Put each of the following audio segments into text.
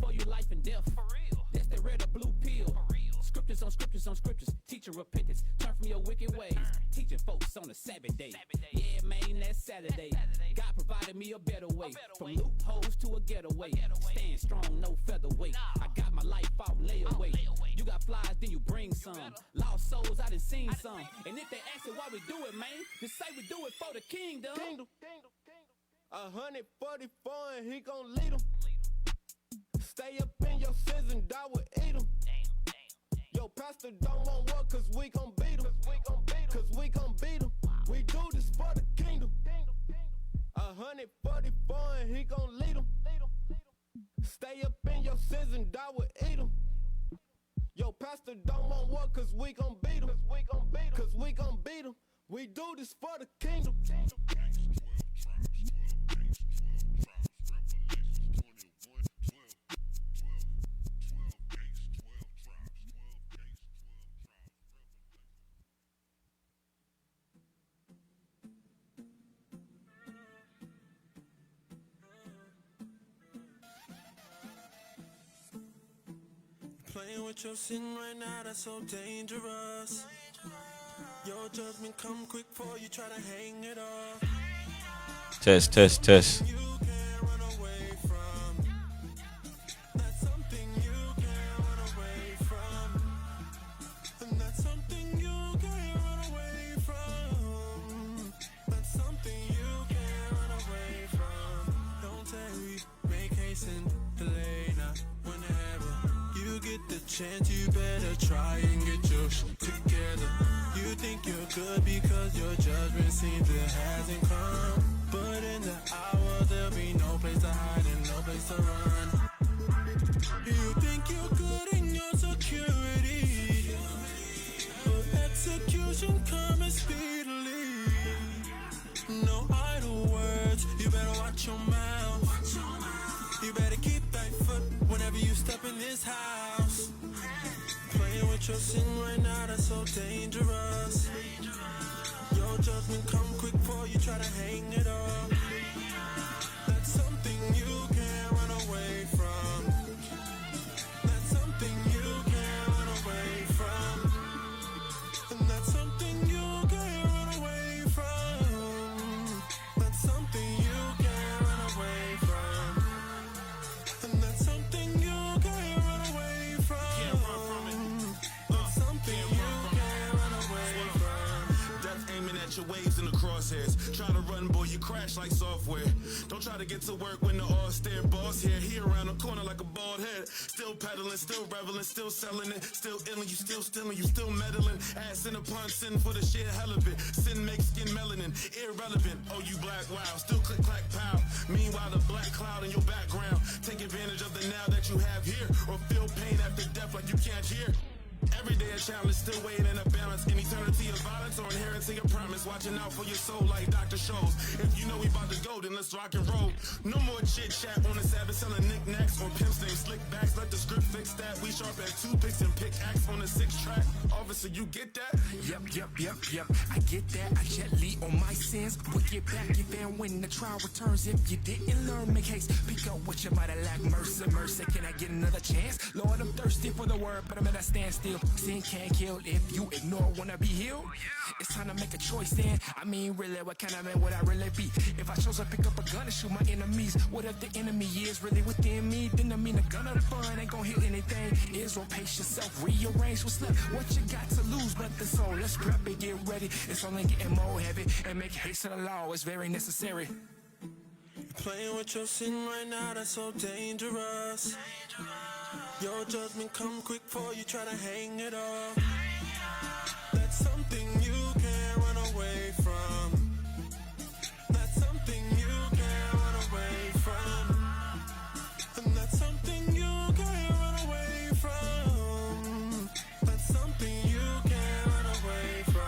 for you, life and death. For real. That's the red or blue pill. For real. Scriptures on scriptures on scriptures. Teaching repentance. Turn from your wicked ways. Teaching folks on a Sabbath day. Yeah, man, that's Saturday. God provided me a better way. From loopholes to a getaway. Stand strong, no featherweight. I got my life off layaway. You got flies, then you bring some. Lost souls, I done seen some. And if they ask it why we do it, man, just say we do it for the kingdom. 144 and he gon' lead 'em. Stay up in your sins and die will eat 'em. Yo, pastor don't want war cause we gon' beat 'em. Cause we gon' beat 'em. We do this for the kingdom. 144 and he gon' lead 'em. Stay up in your sins and die will eat 'em. Yo, pastor don't want war cause we gon' beat 'em. Cause we gon' beat 'em. We do this for the kingdom. Playing with your sin right now, that's so dangerous. Your judgment come quick before you try to hang it up. Test. You can't run away from. That's something you can't run away from. And that's something you can't run away from. That's something you can't run away from. Don't tarry, make haste and delay now. Whenever you get the chance, you better try and get your shit together. You think you're good because your judgment seems it hasn't come. But in the hour, there'll be no place to hide and no place to run. You think you're good in your security, but execution comes speedily. No idle words, you better watch your mouth. You better keep that foot whenever you step in this house. Playing with your sin right now, that's so dangerous. Your judgment come quick before you try to hang it up. That's something you can't run away from. That's something you can't run away from. And that's something you can't run away from. That's something you can't run away from. And that's something you can't run away from. Can't run from it. That's something you can't run away from. Death aiming at your waves in the crosshairs. Try to run, boy, you crash like software. Don't try to get to work when the all-stare boss here. He around the corner like a bald head. Still peddling, still reveling, still selling it. Still illing, you still stealing, you still meddling. Ass in upon sin for the sheer hell of it. Sin makes skin melanin, irrelevant. Oh, you black, wow. Still click, clack, pow. Meanwhile, the black cloud in your background. Take advantage of the now that you have here. Or feel pain after death like you can't hear. Every day a challenge, still waiting in a balance. In eternity of violence or inheriting a promise. Watching out for your soul like Dr. Shows. If you know we about to go, then let's rock and roll. No more chit chat on the Sabbath, selling knickknacks on pimps named slick backs. Let the script fix that. We sharp at toothpicks and pickaxe on the 6 track. Officer, you get that? Yep. I get that. I gently on my sins. We'll get back your van when the trial returns. If you didn't learn, make haste. Pick up what you might have lacked. Mercy. Can I get another chance? Lord, I'm thirsty for the word, but I'm at a standstill. Sin can't kill if you ignore, wanna be healed. It's time to make a choice then. I mean, really, what kind of man would I really be? If I chose to pick up a gun and shoot my enemies, what if the enemy is really within me? Then I mean, the gun of the fun ain't gonna hit anything. Israel, pace yourself, rearrange what's left. What you got to lose but the soul? Let's prep and get ready. It's only getting more heavy. And make haste to the law is very necessary. Playing with your sin right now, that's so dangerous. Your judgment come quick before you try to hang it up. That's something you can't run away from. That's something you can't run away from. And that's something you can't run away from. That's something you can't run away from.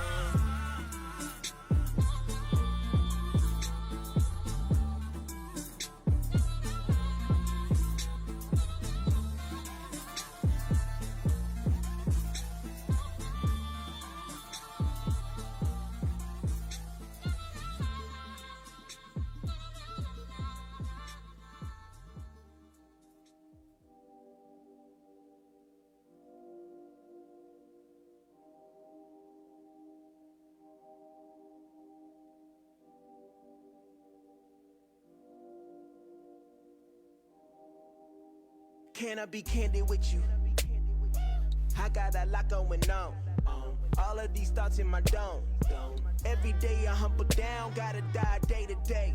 Can I be candid with you? I got a lot going on. All of these thoughts in my dome. Every day I humble down, gotta die day to day.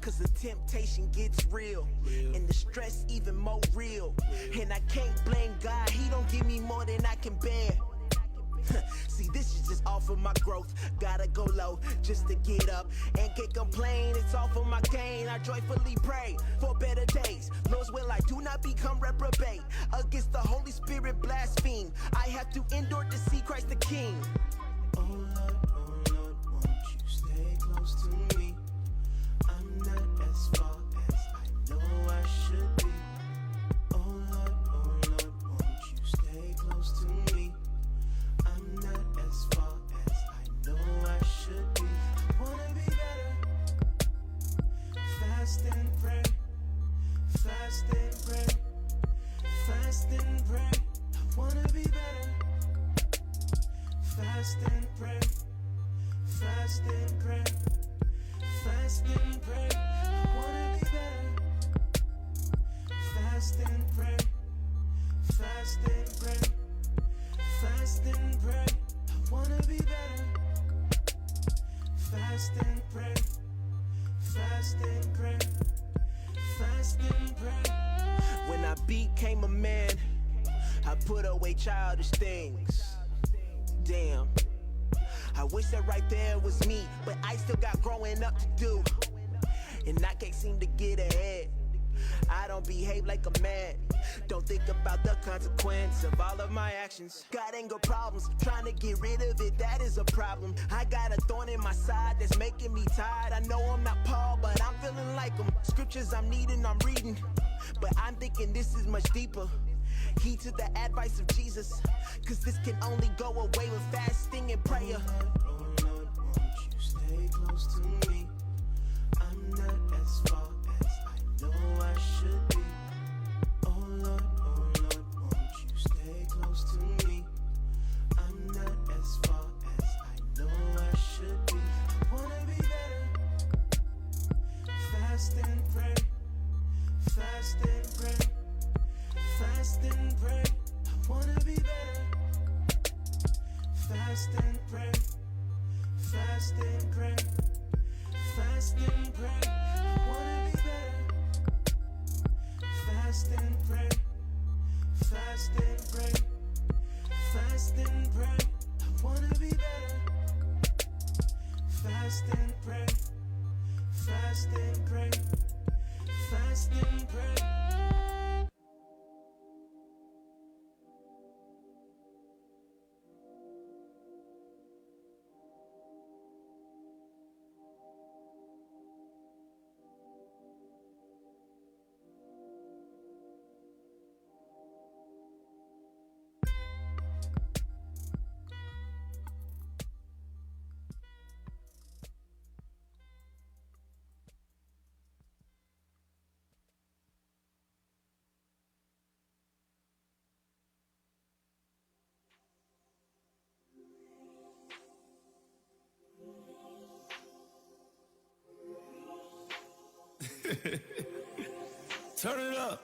Cause the temptation gets real, and the stress even more real. And I can't blame God, he don't give me more than I can bear. See, this is just off of my growth. Gotta go low just to get up and can't complain. It's all for my gain. I joyfully pray for better days. Lord's will, I do not become reprobate. Against the Holy Spirit blaspheme, I have to endure to see Christ the King. Oh Lord, won't you stay close to me? I'm not as far as I know I should be. Oh Lord, won't you stay close to me? I'm not as far as I know I should be. I wanna be better. Fast and pray. Fast and pray. Fast and pray. I wanna be better. Fast and pray. Fast and pray. Fast and pray. I wanna be better. Fast and pray. Fast and pray. Fast and pray, I wanna be better. Fast and pray, fast and pray, fast and pray. When I became a man, I put away childish things. Damn, I wish that right there was me, but I still got growing up to do. And I can't seem to get ahead. I don't behave like a man. Don't think about the consequence of all of my actions. Got anger problems, trying to get rid of it, that is a problem. I got a thorn in my side that's making me tired. I know I'm not Paul, but I'm feeling like him. Scriptures I'm needing, I'm reading, but I'm thinking this is much deeper. Heed to the advice of Jesus, cause this can only go away with fasting and prayer. Oh Lord, won't you stay close to me? I'm not as far as I know I should be. Oh Lord, won't you stay close to me? I'm not as far as I know I should be. I wanna be better. Fast and pray. Fast and pray. Fast and pray. I wanna be better. Fast and pray. Fast and pray. Fast and pray. I wanna be better. Fast and pray. Fast and pray. Fast and pray. I wanna be better. Fast and pray. Fast and pray. Fast and pray. Turn it up.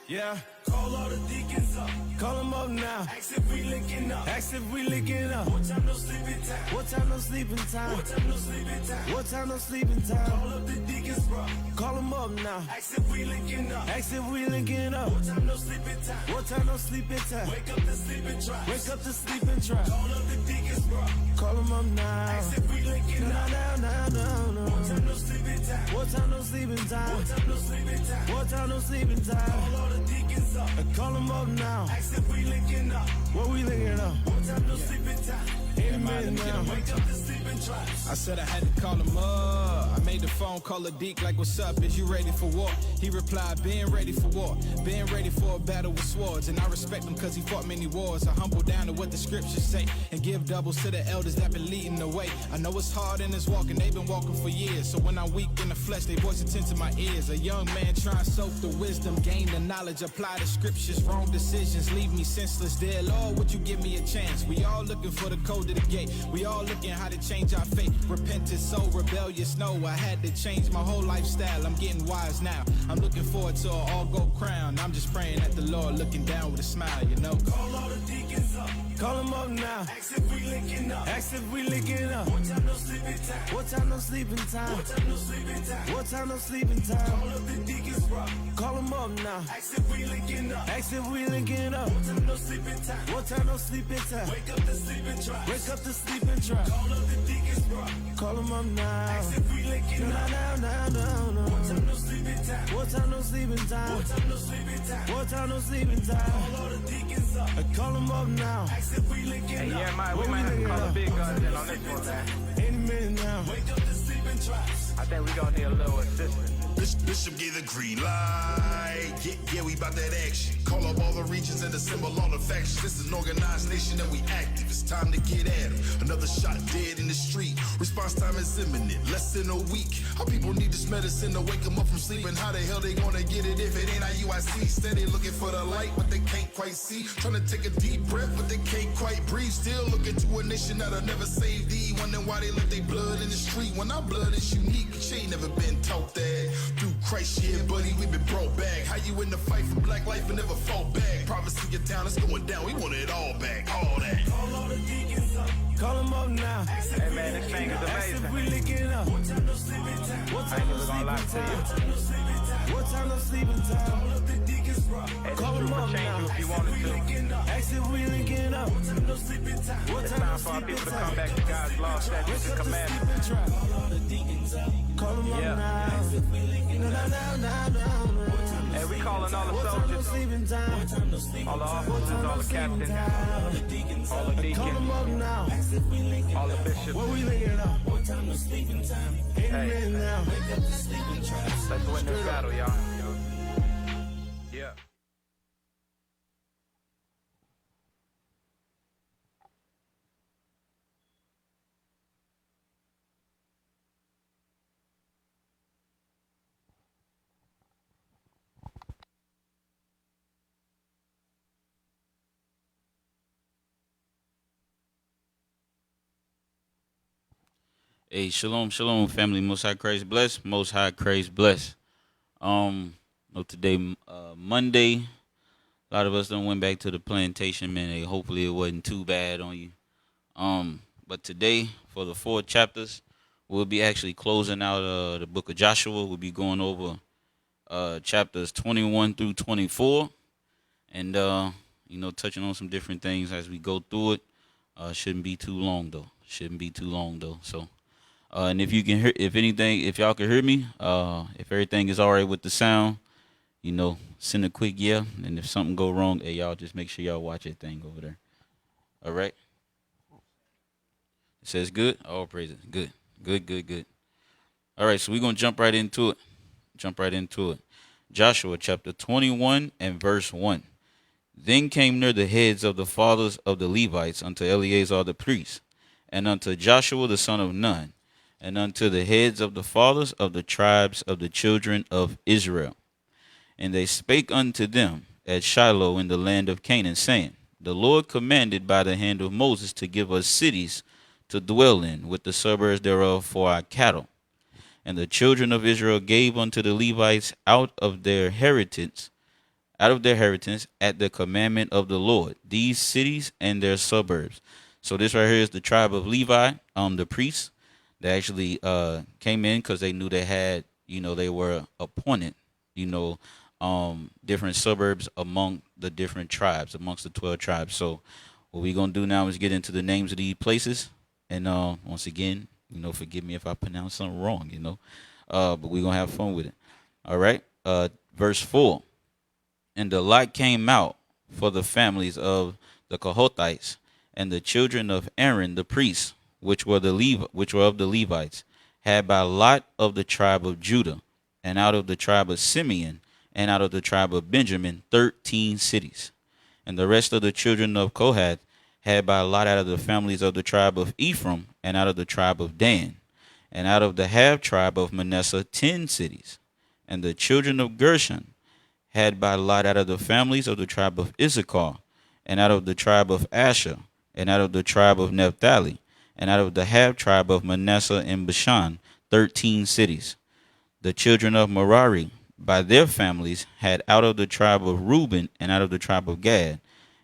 Yeah. Call all the deacons up. Call them up now. Ask if we linking up. Ask if we linking up. What time no sleeping time? What time no sleeping time? What time no sleeping time? What time no sleeping time? Call up the deacons, bro. Call them up now. Ask if we linking up. Ask if we linking up. What time no sleeping time? What time no sleeping time? Wake up the sleeping tribes. Wake up the sleeping tribes. Call up the deacons, bro. Call them up now. Ask if we linking up. No. What time no sleeping time? What time no sleeping time? What time no sleeping time? What time no sleeping time? Call all the deacons up. Call them up now. Ask if we linking up. What we linking up? What time no sleeping time? Any minute now. Wake up the sleeping tribes. I said I had to call him up. I made the phone call a Deke like, what's up? Is you ready for war? He replied, been ready for war. Been ready for a battle with swords. And I respect him cause he fought many wars. I humble down to what the scriptures say and give doubles to the elders that been leading the way. I know it's hard in this walking. They've been walking for years. So when I'm weak in the flesh, they voice attend to my ears. A young man trying to soak the wisdom, gain the knowledge, apply the scriptures. Wrong decisions leave me senseless. Dear Lord, would you give me a chance? We all looking for the code to the gate. We all looking how to change change our fate. Repented, so rebellious, no, I had to change my whole lifestyle. I'm getting wise now. I'm looking forward to an all-gold crown. I'm just praying at the Lord, looking down with a smile, you know. Call all the deacons up. Call them up now. Ask if we linking up. Ask if we linking up. What time no sleeping time? What time no sleeping time? What time no sleeping time? What time no sleeping time? Call up the deacons rock. Call them up now. Ask if we linking up. Ask if we linking up. What time no sleeping time? What time no sleeping time? Wake up the sleeping tribes. Wake up the sleeping tribe. Call up the deacons rock. Call them up now. Ask if we linking up. Now. What time no sleeping time? What time no sleeping time? What time no sleeping time? What time no sleeping time? Call all the deacons up. Call them up now. Ask if we linking up. Yeah, we might have to call the big guns in on this one, man. Any minute now. Wake up the sleeping tribes. I think we gonna need a little assistance. Bishop gave the green light. Yeah, we about that action. Call up all the regions and assemble all the factions. This is an organized nation and we active. It's time to get at 'em. Another shot dead in the street. Response time is imminent, less than a week. Our people need this medicine to wake them up from sleeping. How the hell they gonna get it if it ain't IUIC? Steady looking for the light, but they can't quite see. Trying to take a deep breath, but they can't quite breathe. Still looking to a nation that'll never save thee. Wondering why they let their blood in the street. When our blood is unique, she ain't never been taught that. Through Christ, yeah, buddy, we been brought back. How you in the fight for black life and never fought back? Prophecy your town is going down, we want it all back, all that. Call all the deacons up. Call them up now. Hey, man, this thing is Ask amazing. if we linking up. What time no sleeping time? What I time ain't no even gonna lie sleeping to you. time? No sleeping time. What time no sleeping time? Call up the deacons rock. Hey, this Call truth them will up change now. you if you wanted to. Linking up. Ask if we linking up. What time no sleeping time? What It's time no time for our sleeping people to time? come back to God's law, statutes, and commandments. Sleeping tribe. Call all the deacons up. Call them up Yeah. now. Now. Hey, we calling all the What time no soldiers, sleeping time? all the officers, all the captains, all the Call them deacons, up now. all the bishops. What we linking up? Any Hey. minute now. Let's win this battle, y'all. Yeah. Hey, shalom, shalom, family. Most High Christ bless. Most High Christ bless. Today, Monday. A lot of us done went back to the plantation, man. Hey, hopefully it wasn't too bad on you. But today, for the 4 chapters, we'll be actually closing out the book of Joshua. We'll be going over chapters 21 through 24, and touching on some different things as we go through it. Shouldn't be too long though. So. And if you can hear, if y'all can hear me, if everything is all right with the sound, send a quick yeah. And if something go wrong, hey, y'all just make sure y'all watch that thing over there. All right. It says good. All praises. Good. All right. So we're going to jump right into it. Joshua chapter 21 and verse 1. Then came near the heads of the fathers of the Levites unto Eleazar the priest, and unto Joshua the son of Nun, and unto the heads of the fathers of the tribes of the children of Israel. And they spake unto them at Shiloh in the land of Canaan, saying, The Lord commanded by the hand of Moses to give us cities to dwell in, with the suburbs thereof for our cattle. And the children of Israel gave unto the Levites out of their inheritance at the commandment of the Lord, these cities and their suburbs. So this right here is the tribe of Levi, the priests. They actually came in because they knew they had, they were appointed, different suburbs among the different tribes, amongst the 12 tribes. So what we're going to do now is get into the names of these places. And once again, forgive me if I pronounce something wrong, but we're going to have fun with it. All right. Verse 4. And the lot came out for the families of the Kohathites and the children of Aaron the priests, which were of the Levites, had by lot of the tribe of Judah, and out of the tribe of Simeon, and out of the tribe of Benjamin, 13 cities. And the rest of the children of Kohath had by lot out of the families of the tribe of Ephraim, and out of the tribe of Dan, and out of the half tribe of Manasseh, 10 cities. And the children of Gershon had by lot out of the families of the tribe of Issachar, and out of the tribe of Asher, and out of the tribe of Naphtali, And out of the half tribe of Manasseh and Bashan, 13 cities. The children of Merari, by their families, had out of the tribe of Reuben, and out of the tribe of Gad,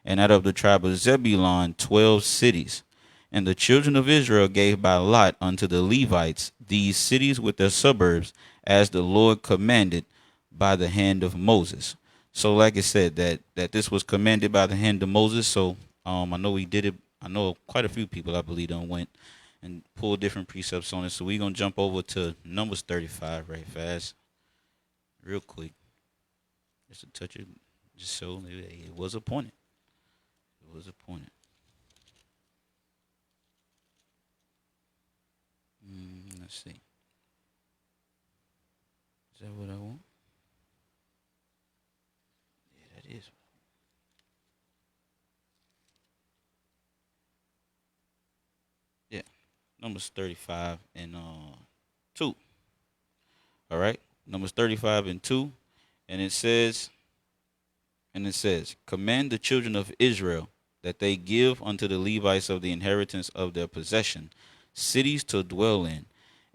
and out of the tribe of Zebulun, 12 cities. And the children of Israel gave by lot unto the Levites these cities with their suburbs, as the Lord commanded by the hand of Moses. So, like I said, that this was commanded by the hand of Moses. So, I know we did it. I know quite a few people, I believe, done went and pulled different precepts on it. So we're gonna jump over to Numbers 35 right fast, real quick, just to touch it, just so it was appointed. It was appointed. Let's see. Is that what I want? Yeah, that is. Yeah, Numbers 35 and 2. All right, Numbers 35 and 2, and it says, command the children of Israel that they give unto the Levites of the inheritance of their possession cities to dwell in,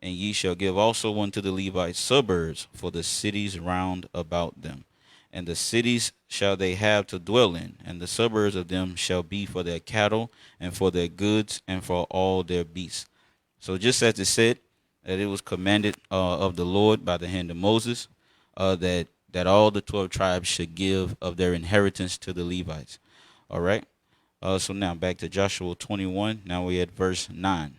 and ye shall give also unto the Levites suburbs for the cities round about them. And the cities shall they have to dwell in, and the suburbs of them shall be for their cattle, and for their goods, and for all their beasts. So just as it said, that it was commanded of the Lord by the hand of Moses, that all the 12 tribes should give of their inheritance to the Levites. All right. So now back to Joshua 21. Now we at verse 9.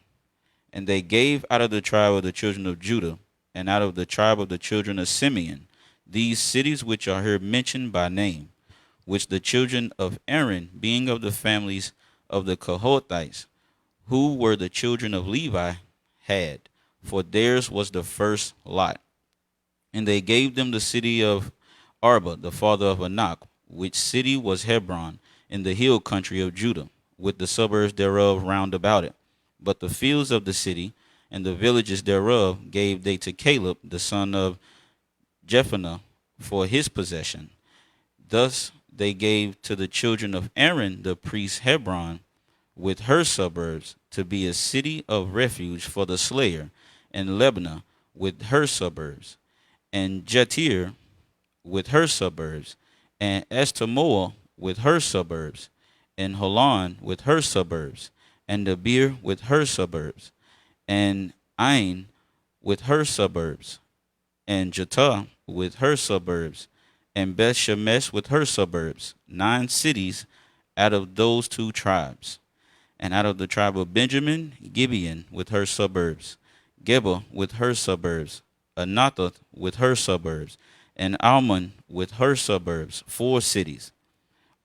And they gave out of the tribe of the children of Judah, and out of the tribe of the children of Simeon, these cities which are here mentioned by name, which the children of Aaron, being of the families of the Kohathites, who were the children of Levi, had, for theirs was the first lot. And they gave them the city of Arba, the father of Anak, which city was Hebron, in the hill country of Judah, with the suburbs thereof round about it. But the fields of the city and the villages thereof gave they to Caleb, the son of Jephunneh, for his possession. Thus they gave to the children of Aaron the priest Hebron, with her suburbs, to be a city of refuge for the slayer, and Lebna with her suburbs, and Jatir with her suburbs, and Estemoa with her suburbs, and Holon with her suburbs, and Debir with her suburbs, and Ain with her suburbs, and Jattah with her suburbs, and Beth Shemesh with her suburbs, 9 cities out of those 2 tribes. And out of the tribe of Benjamin, Gibeon with her suburbs, Geba with her suburbs, Anathoth with her suburbs, and Almon with her suburbs, 4 cities.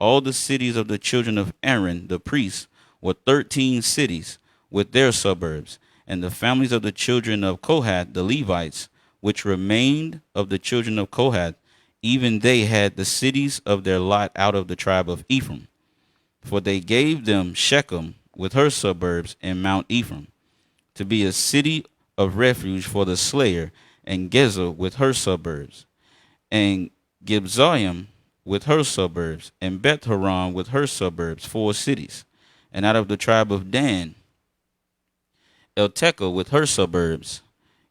All the cities of the children of Aaron, the priests, were 13 cities with their suburbs. And the families of the children of Kohath, the Levites, which remained of the children of Kohath, even they had the cities of their lot out of the tribe of Ephraim. For they gave them Shechem with her suburbs in Mount Ephraim, to be a city of refuge for the slayer, and Gezer with her suburbs, and Gibzaim with her suburbs, and Beth Horon with her suburbs, 4 cities. And out of the tribe of Dan, Eltekeh with her suburbs,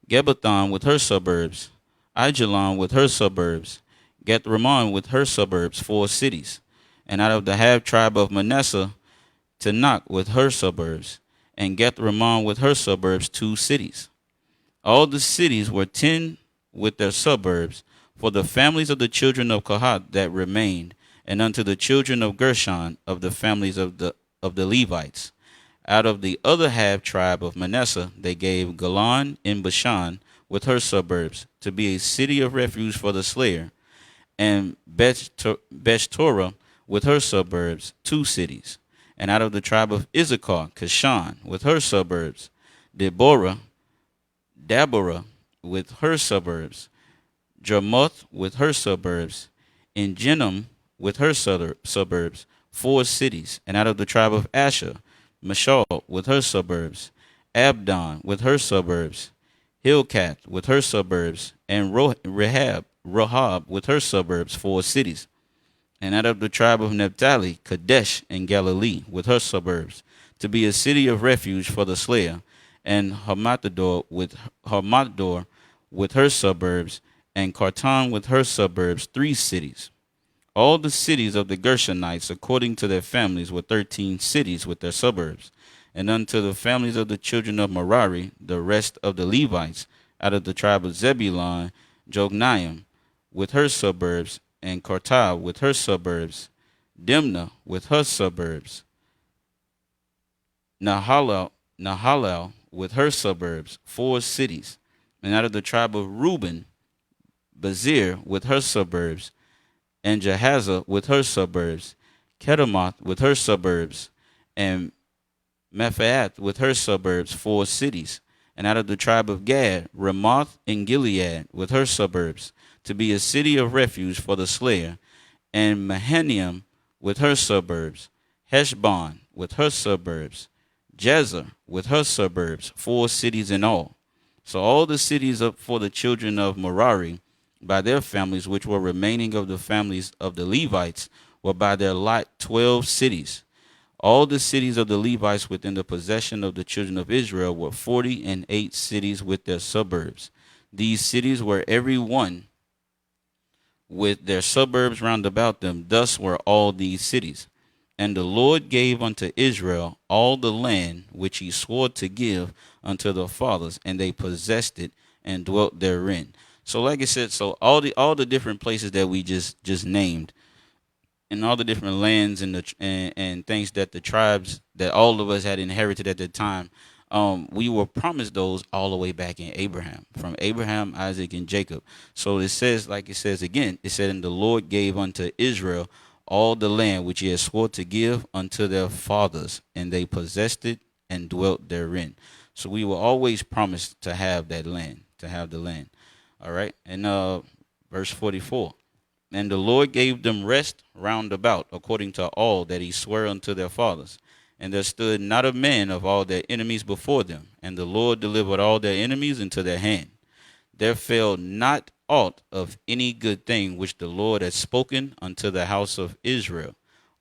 Gebathon with her suburbs, Aijalon with her suburbs, Gethrimmon with her suburbs, 4 cities. And out of the half tribe of Manasseh, Tanakh with her suburbs, and Gethrimmon with her suburbs, 2 cities. All the cities were 10 with their suburbs, for the families of the children of Kohath that remained, and unto the children of Gershon of the families of the Levites. Out of the other half tribe of Manasseh, they gave Golan in Bashan with her suburbs, to be a city of refuge for the slayer, and Beth-Torah with her suburbs, 2 cities. And out of the tribe of Issachar, Kashan with her suburbs, Deborah with her suburbs, Jarmuth with her suburbs, Engennim with her suburbs, 4 cities. And out of the tribe of Asher, Mashal with her suburbs, Abdon with her suburbs, Hilkath with her suburbs, and Rahab with her suburbs, 4 cities. And out of the tribe of Naphtali, Kadesh in Galilee with her suburbs, to be a city of refuge for the slayer, and Hamatador with her suburbs, and Kartan with her suburbs, 3 cities. All the cities of the Gershonites, according to their families, were 13 cities with their suburbs. And unto the families of the children of Merari, the rest of the Levites, out of the tribe of Zebulun, Jogneam with her suburbs, and Karta with her suburbs, Dimnah with her suburbs, Nahalal with her suburbs, 4 cities. And out of the tribe of Reuben, Bezir with her suburbs, and Jahaziah with her suburbs, Kedemoth with her suburbs, and Mephaath with her suburbs, 4 cities. And out of the tribe of Gad, Ramoth and Gilead with her suburbs, to be a city of refuge for the slayer, and Mahanaim with her suburbs, Heshbon with her suburbs, Jezer with her suburbs, 4 cities in all. So all the cities up for the children of Merari by their families, which were remaining of the families of the Levites, were by their lot 12 cities. All the cities of the Levites within the possession of the children of Israel were 48 cities with their suburbs. These cities were every one with their suburbs round about them. Thus were all these cities. And the Lord gave unto Israel all the land which he swore to give unto their fathers, and they possessed it and dwelt therein. So like I said, so all the different places that we just named, and all the different lands and and things that the tribes that all of us had inherited at the time, we were promised those all the way back in Abraham, from Abraham, Isaac, and Jacob. So it says, like it says again, it said, and the Lord gave unto Israel all the land which he had swore to give unto their fathers, and they possessed it and dwelt therein. So we were always promised to have that land, to have the land. All right. And verse 44. And the Lord gave them rest round about, according to all that he sware unto their fathers. And there stood not a man of all their enemies before them. And the Lord delivered all their enemies into their hand. There fell not aught of any good thing which the Lord had spoken unto the house of Israel.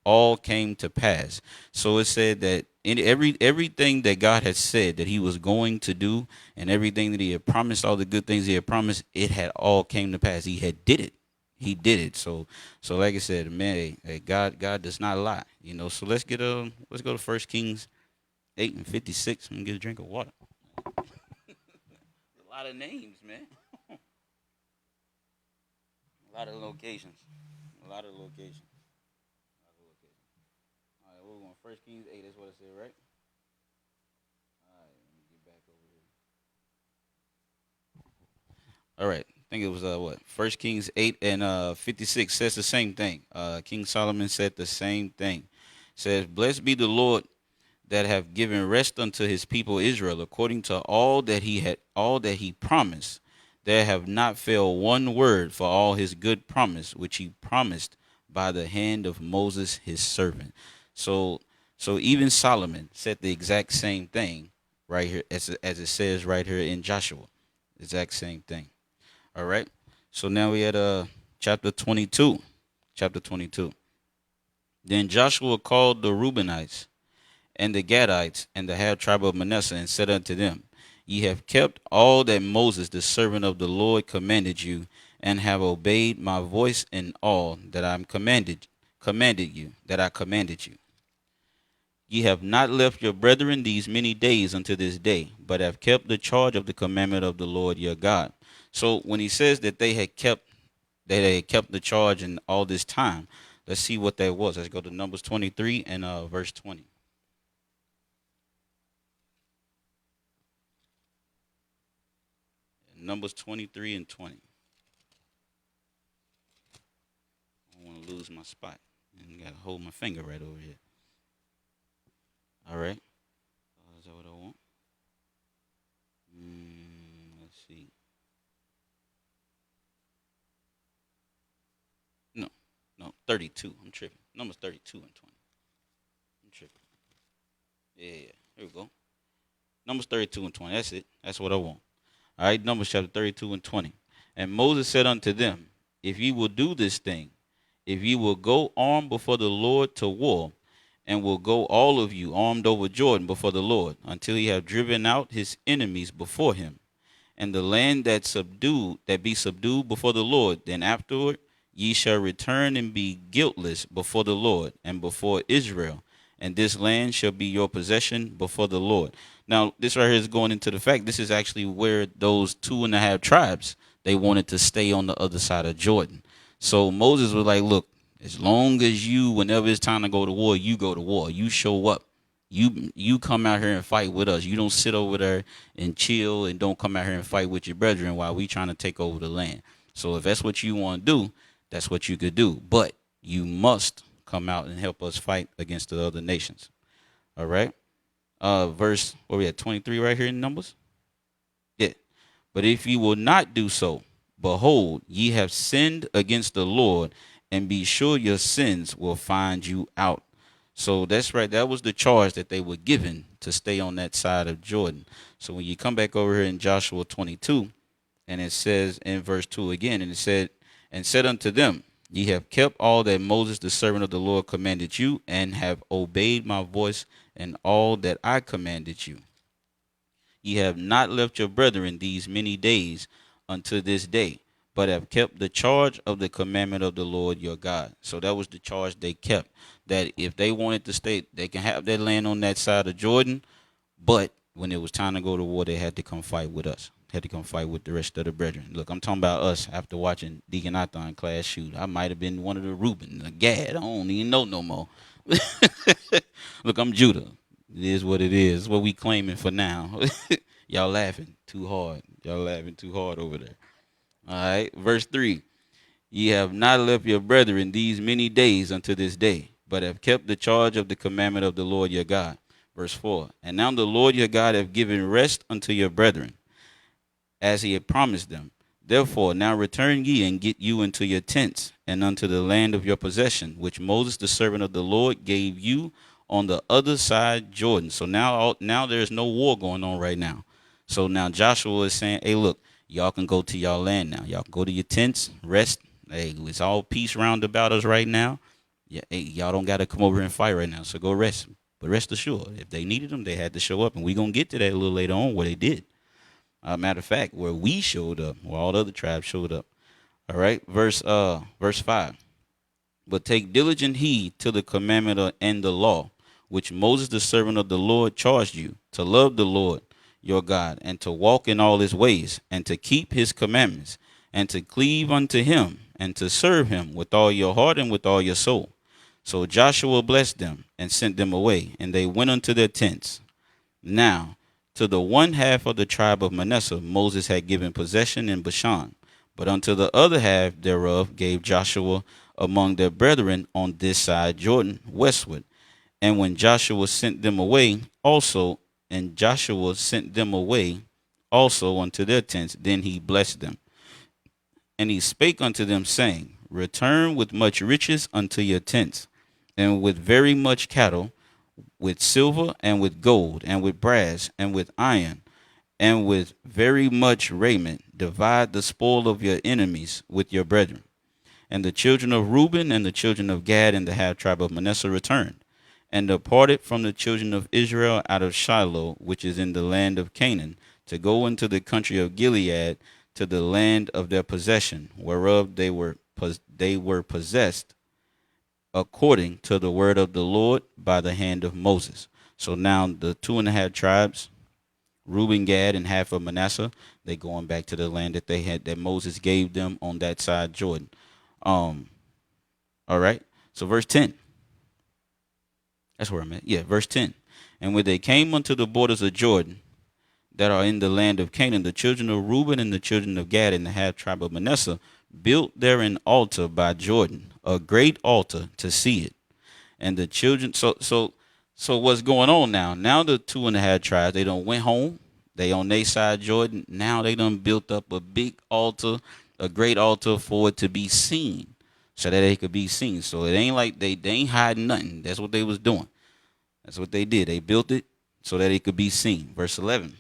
All came to pass. So it said that in everything that God had said that he was going to do, and everything that he had promised, all the good things he had promised, it had all came to pass. He had did it. He did it. So like I said, man, God does not lie. You know. So let's go to 1 Kings 8:56 and get a drink of water. A lot of names, man. A lot of locations. A lot of locations. All right, we're going 1 Kings 8. That's what I said, right? All right, let me get back over here. All right. I think it was 1 Kings 8 and 56 says the same thing. King Solomon said the same thing. Says, blessed be the Lord that have given rest unto his people Israel, according to all that he promised. There have not failed one word for all his good promise, which he promised by the hand of Moses his servant. So even Solomon said the exact same thing right here, as it says right here in Joshua. Exact same thing. All right. So now we at chapter 22. Chapter 22. Then Joshua called the Reubenites and the Gadites and the half tribe of Manasseh, and said unto them, ye have kept all that Moses the servant of the Lord commanded you, and have obeyed my voice in all that I commanded you. Ye have not left your brethren these many days unto this day, but have kept the charge of the commandment of the Lord your God. So when he says that they had kept the charge in all this time, let's see what that was. Let's go to Numbers 23 and verse 20. Numbers 23 and 20. I don't want to lose my spot. I got to hold my finger right over here. All right. Is that what I want? Let's see. No, 32. I'm tripping. Numbers 32 and 20. I'm tripping. Yeah. Here we go. Numbers 32 and 20. That's it. That's what I want. All right. Numbers chapter 32 and 20. And Moses said unto them, if ye will do this thing, if ye will go armed before the Lord to war, and will go all of you armed over Jordan before the Lord, until he have driven out his enemies before him. And the land that be subdued before the Lord, then afterward ye shall return and be guiltless before the Lord and before Israel, and this land shall be your possession before the Lord. Now, this right here is going into the fact this is actually where those 2.5 tribes, they wanted to stay on the other side of Jordan. So Moses was like, look, as long as you, whenever it's time to go to war, you go to war. You show up. You come out here and fight with us. You don't sit over there and chill and don't come out here and fight with your brethren while we trying to take over the land. So if that's what you want to do, that's what you could do. But you must come out and help us fight against the other nations. All right. Verse, where we at, 23 right here in Numbers? Yeah. But if you will not do so, behold, ye have sinned against the Lord, and be sure your sins will find you out. So that's right. That was the charge that they were given to stay on that side of Jordan. So when you come back over here in Joshua 22, and it says in verse 2 again, and it said, and said unto them, ye have kept all that Moses the servant of the Lord commanded you, and have obeyed my voice and all that I commanded you. Ye have not left your brethren these many days unto this day, but have kept the charge of the commandment of the Lord your God. So that was the charge they kept, that if they wanted to stay, they can have their land on that side of Jordan, but when it was time to go to war, they had to come fight with us, had to come fight with the rest of the brethren. Look, I'm talking about us after watching Deacon Athon class shoot. I might have been one of the Reuben, the Gad. I don't even know no more. Look, I'm Judah. It is what it is. It's what we claiming for now. Y'all laughing too hard. Y'all laughing too hard over there. All right, verse 3. Ye have not left your brethren these many days unto this day, but have kept the charge of the commandment of the Lord your God. Verse 4. And now the Lord your God hath given rest unto your brethren, as he had promised them. Therefore now return ye and get you into your tents, and unto the land of your possession, which Moses the servant of the Lord gave you on the other side Jordan. So now there's no war going on right now. So now Joshua is saying, hey, look, y'all can go to y'all land now. Y'all can go to your tents, rest. Hey, it's all peace round about us right now. Yeah, hey, y'all don't got to come over and fight right now. So go rest. But rest assured, if they needed them, they had to show up. And we're going to get to that a little later on where they did. Matter of fact, where we showed up, where all the other tribes showed up. All right, verse 5. But take diligent heed to the commandment and the law, which Moses the servant of the Lord charged you, to love the Lord your God, and to walk in all his ways, and to keep his commandments, and to cleave unto him, and to serve him with all your heart and with all your soul. So Joshua blessed them and sent them away, and they went unto their tents. Now, to the one half of the tribe of Manasseh Moses had given possession in Bashan, but unto the other half thereof gave Joshua among their brethren on this side Jordan westward. And when Joshua sent them away also, unto their tents, then he blessed them. And he spake unto them, saying, return with much riches unto your tents, and with very much cattle, with silver, and with gold, and with brass, and with iron, and with very much raiment. Divide the spoil of your enemies with your brethren. And the children of Reuben and the children of Gad and the half tribe of Manasseh returned, and departed from the children of Israel out of Shiloh, which is in the land of Canaan, to go into the country of Gilead, to the land of their possession, whereof they were possessed, according to the word of the Lord by the hand of Moses. So now the 2.5 tribes, Reuben, Gad, and half of Manasseh, they going back to the land that they had, that Moses gave them on that side Jordan. All right. So verse 10. That's where I'm at. Yeah, verse 10. And when they came unto the borders of Jordan, that are in the land of Canaan, the children of Reuben and the children of Gad and the half tribe of Manasseh built there an altar by Jordan, a great altar to see it. And the children, so what's going on now? Now the 2.5 tribes, they done went home. They on their side Jordan. Now they done built up a big altar, a great altar for it to be seen, so that it could be seen. So it ain't like they ain't hiding nothing. That's what they was doing. That's what they did. They built it so that it could be seen. Verse 11.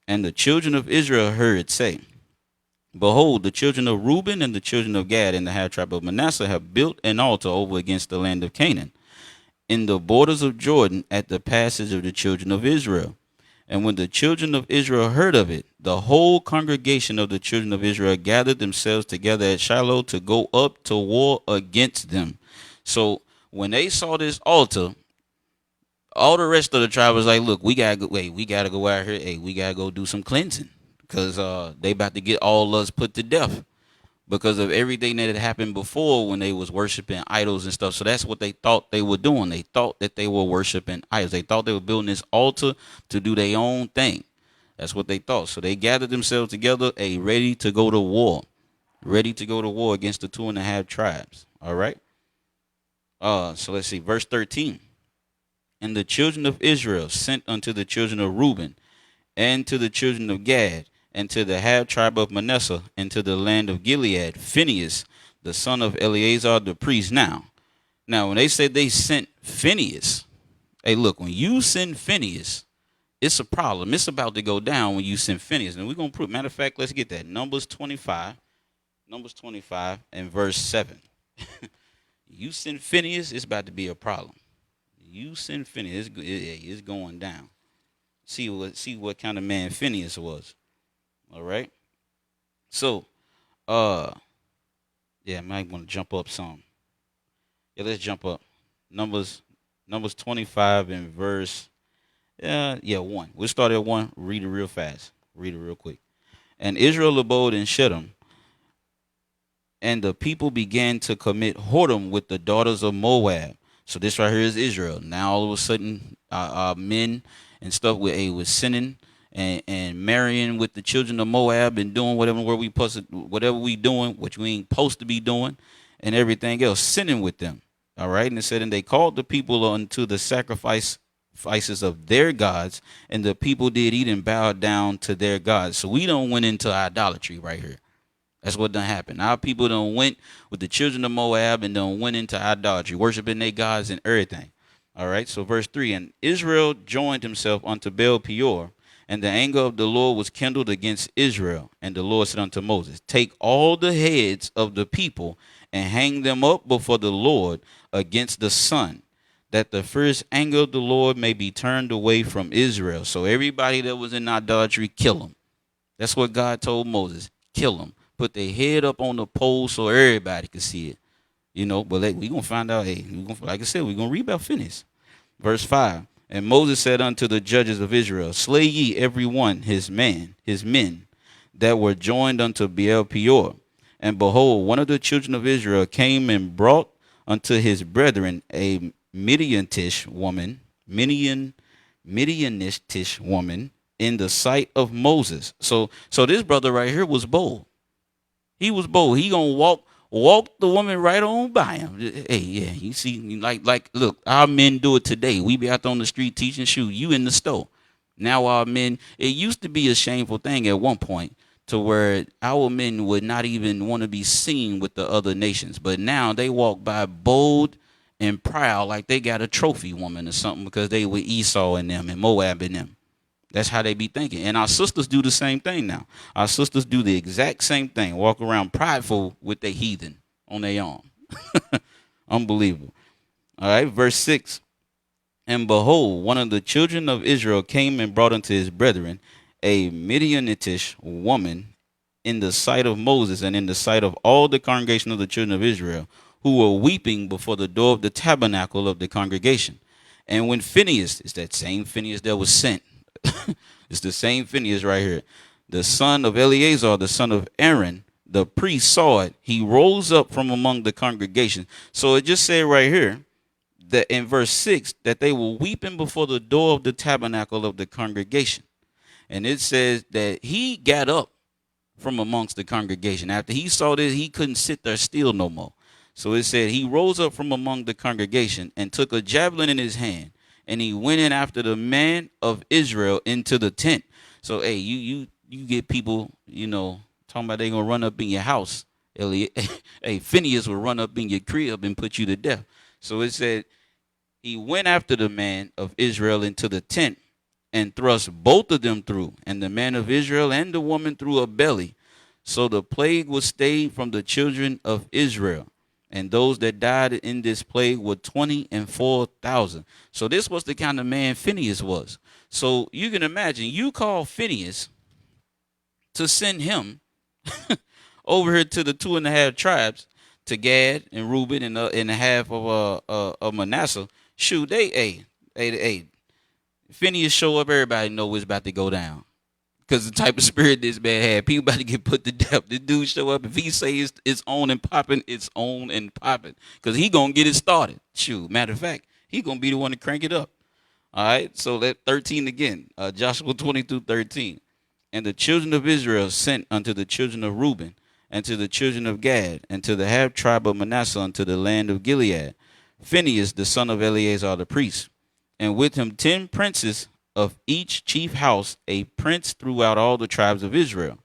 And the children of Israel heard say, behold, the children of Reuben and the children of Gad and the half tribe of Manasseh have built an altar over against the land of Canaan. in the borders of Jordan at the passage of the children of Israel. And when the children of Israel heard of it, the whole congregation of the children of Israel gathered themselves together at Shiloh to go up to war against them. So when they saw this altar, all the rest of the tribe was like, look, we gotta go out here. Hey, we gotta go do some cleansing. Because they about to get all us put to death. Because of everything that had happened before when they was worshiping idols and stuff. So that's what they thought they were doing. They thought that they were worshiping idols. They thought they were building this altar to do their own thing. That's what they thought. So they gathered themselves together, ready to go to war. Ready to go to war against the 2.5 tribes. All right. So let's see. Verse 13. And the children of Israel sent unto the children of Reuben and to the children of Gad, and to the half tribe of Manasseh, and to the land of Gilead, Phinehas, the son of Eleazar the priest. Now, when they said they sent Phinehas, hey, look, when you send Phinehas, it's a problem. It's about to go down when you send Phinehas. And we're going to prove, matter of fact, let's get that. Numbers 25 and verse 7. You send Phinehas, it's about to be a problem. You send Phinehas, it's going down. See what kind of man Phinehas was. All right. So, I might want to jump up some. Yeah, let's jump up. Numbers 25 and verse 1. We'll start at 1. Read it real fast. Read it real quick. And Israel abode in Shittim, and the people began to commit whoredom with the daughters of Moab. So this right here is Israel. Now all of a sudden, men and stuff was sinning and marrying with the children of Moab and doing whatever we doing, which we ain't supposed to be doing, and everything else, sinning with them. All right. And it said, and they called the people unto the sacrifices of their gods, and the people did eat and bow down to their gods. So we don't went into idolatry right here. That's what done happened. Our people done went with the children of Moab and done went into idolatry, worshiping their gods and everything. All right. So verse 3, and Israel joined himself unto Baal Peor, and the anger of the Lord was kindled against Israel. And the Lord said unto Moses, take all the heads of the people and hang them up before the Lord against the sun, that the first anger of the Lord may be turned away from Israel. So everybody that was in idolatry, kill them. That's what God told Moses. Kill them. Put their head up on the pole so everybody could see it. But we're going to find out, like I said, we're going to read about Phinehas. Verse 5. And Moses said unto the judges of Israel, slay ye every one his men that were joined unto Baal Peor. And behold, one of the children of Israel came and brought unto his brethren a Midianitish woman in the sight of Moses. So this brother right here was bold. He was bold. He gonna walk the woman right on by him. Hey, yeah, you see, look, our men do it today. We be out on the street teaching, shoot, you in the store. Now our men, it used to be a shameful thing at one point to where our men would not even want to be seen with the other nations. But now they walk by bold and proud like they got a trophy woman or something because they were Esau and them and Moab and them. That's how they be thinking. And our sisters do the same thing now. Our sisters do the exact same thing. Walk around prideful with their heathen on their arm. Unbelievable. All right, verse 6. And behold, one of the children of Israel came and brought unto his brethren a Midianitish woman in the sight of Moses and in the sight of all the congregation of the children of Israel, who were weeping before the door of the tabernacle of the congregation. And when Phinehas, it's that same Phinehas that was sent, it's the same Phinehas right here, the son of Eleazar, the son of Aaron, the priest, saw it, he rose up from among the congregation. So it just said right here that in verse 6 that they were weeping before the door of the tabernacle of the congregation. And it says that he got up from amongst the congregation. After he saw this, he couldn't sit there still no more. So it said he rose up from among the congregation and took a javelin in his hand, and he went in after the man of Israel into the tent. So, hey, you get people, talking about they going to run up in your house. Hey, Phinehas will run up in your crib and put you to death. So it said he went after the man of Israel into the tent and thrust both of them through, and the man of Israel and the woman through a belly. So the plague was stayed from the children of Israel. And those that died in this plague were 24,000. So this was the kind of man Phineas was. So you can imagine, you call Phineas to send him over here to the 2.5 tribes, to Gad and Reuben and the half of Manasseh. Shoot, hey, Phineas show up, everybody know it's about to go down. Because the type of spirit this man had, people about to get put to death. This dude show up, if he say it's on and popping, it's on and popping. Because he going to get it started. Shoot, matter of fact, he going to be the one to crank it up. All right, so that 13 again, Joshua 22:13. And the children of Israel sent unto the children of Reuben, and to the children of Gad, and to the half tribe of Manasseh unto the land of Gilead, Phinehas the son of Eleazar the priest, and with him 10 princes of each chief house, a prince throughout all the tribes of Israel.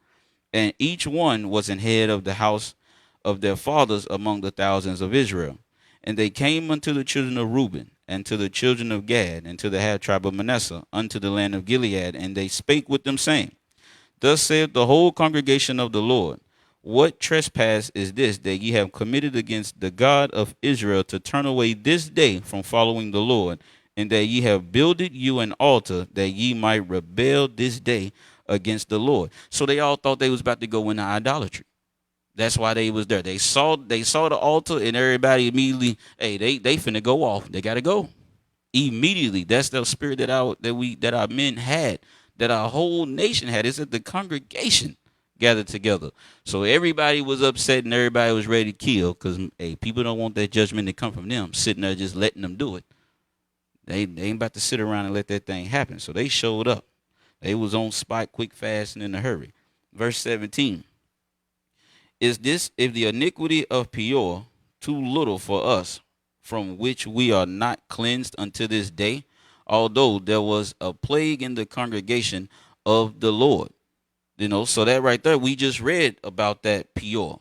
And each one was an head of the house of their fathers among the thousands of Israel. And they came unto the children of Reuben, and to the children of Gad, and to the half tribe of Manasseh, unto the land of Gilead, and they spake with them, saying, Thus saith the whole congregation of the Lord, What trespass is this that ye have committed against the God of Israel, to turn away this day from following the Lord, and that ye have builded you an altar, that ye might rebel this day against the Lord? So they all thought they was about to go into idolatry. That's why they was there. They saw the altar, and everybody immediately, hey, they finna go off. They gotta go immediately. That's the spirit that our men had, that our whole nation had. It's that the congregation gathered together. So everybody was upset and everybody was ready to kill, because hey, people don't want that judgment to come from them, sitting there just letting them do it. They ain't about to sit around and let that thing happen. So they showed up. They was on spot, quick, fast, and in a hurry. Verse 17. Is this, if the iniquity of Peor too little for us, from which we are not cleansed unto this day, although there was a plague in the congregation of the Lord? You know, so that right there, we just read about that Peor,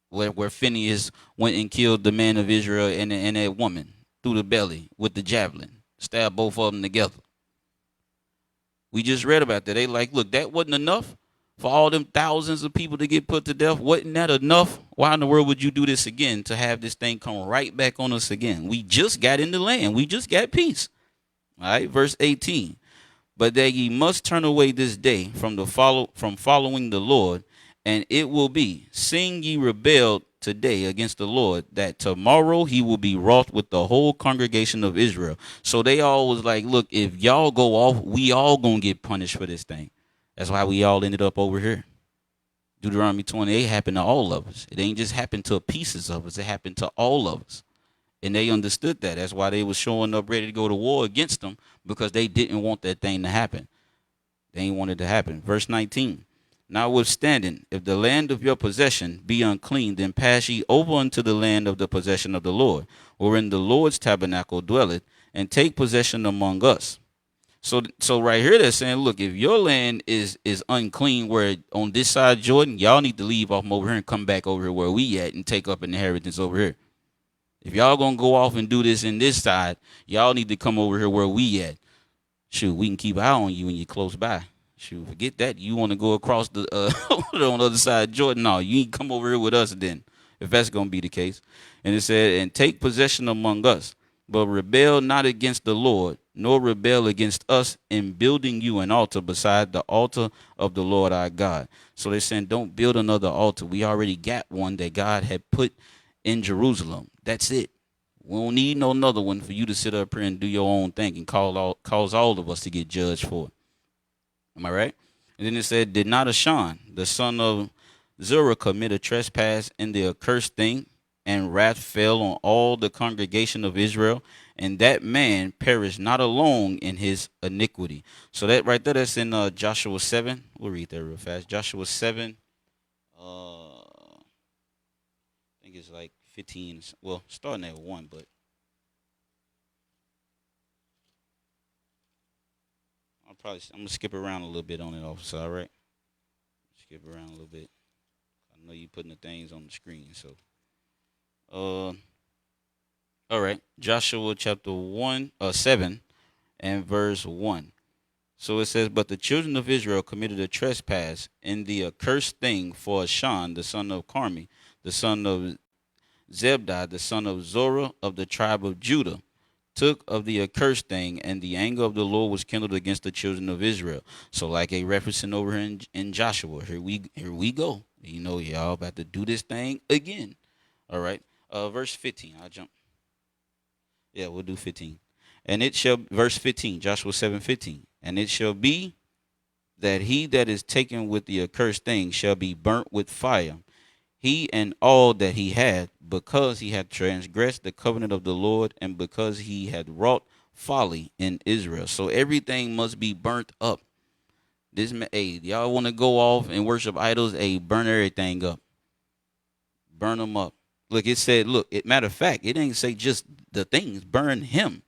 where Phinehas went and killed the man of Israel and that woman through the belly with the javelin, stabbed both of them together. We just read about that. They like, look, that wasn't enough for all them thousands of people to get put to death. Wasn't that enough? Why in the world would you do this again, to have this thing come right back on us again? We just got in the land. We just got peace. All right, verse 18. But that ye must turn away this day from following the Lord, and it will be, seeing ye rebelled today against the Lord, that tomorrow he will be wroth with the whole congregation of Israel. So they all was like, look, if y'all go off, we all gonna get punished for this thing. That's why we all ended up over here. Deuteronomy 28 happened to all of us. It ain't just happened to pieces of us. It happened to all of us. And they understood that. That's why they was showing up ready to go to war against them, because they didn't want that thing to happen. They ain't want it to happen. Verse 19. Notwithstanding, if the land of your possession be unclean, then pass ye over unto the land of the possession of the Lord, wherein the Lord's tabernacle dwelleth, and take possession among us. So right here they're saying, look, if your land is unclean, where on this side of Jordan, y'all need to leave off from over here and come back over here where we at and take up an inheritance over here. If y'all gonna go off and do this in this side, y'all need to come over here where we at. Shoot, we can keep an eye on you when you're close by. Shoot, forget that. You want to go across the on the other side of Jordan? No, you need to come over here with us then, if that's gonna be the case. And it said, and take possession among us, but rebel not against the Lord, nor rebel against us in building you an altar beside the altar of the Lord our God. So they're saying, don't build another altar. We already got one that God had put in Jerusalem. That's it. We don't need no another one for you to sit up here and do your own thing and cause all of us to get judged for it. Am I right? And then it said, did not Ashan, the son of Zerah, commit a trespass in the accursed thing, and wrath fell on all the congregation of Israel, and that man perished not alone in his iniquity. So that right there, that's in Joshua 7. We'll read that real fast. Joshua 7. I think it's like 15. Well, starting at 1, but I'm gonna skip around a little bit on it, officer. All right, skip around a little bit. I know you putting the things on the screen, so. All right, Joshua chapter 7 and verse 1. So it says, but the children of Israel committed a trespass in the accursed thing for Ashan, the son of Carmi, the son of Zebdi, the son of Zorah of the tribe of Judah, took of the accursed thing, and the anger of the Lord was kindled against the children of Israel. So, like a referencing over here in Joshua, here we go. You know, y'all about to do this thing again. All right. Verse 15. I'll jump. Yeah, we'll do 15. And it shall, verse 15, Joshua 7:15. And it shall be that he that is taken with the accursed thing shall be burnt with fire, he and all that he had, because he had transgressed the covenant of the Lord, and because he had wrought folly in Israel. So everything must be burnt up. Hey, y'all want to go off and worship idols? Hey, burn everything up. Burn them up. Look, it said, matter of fact, it didn't say just the things, burn him.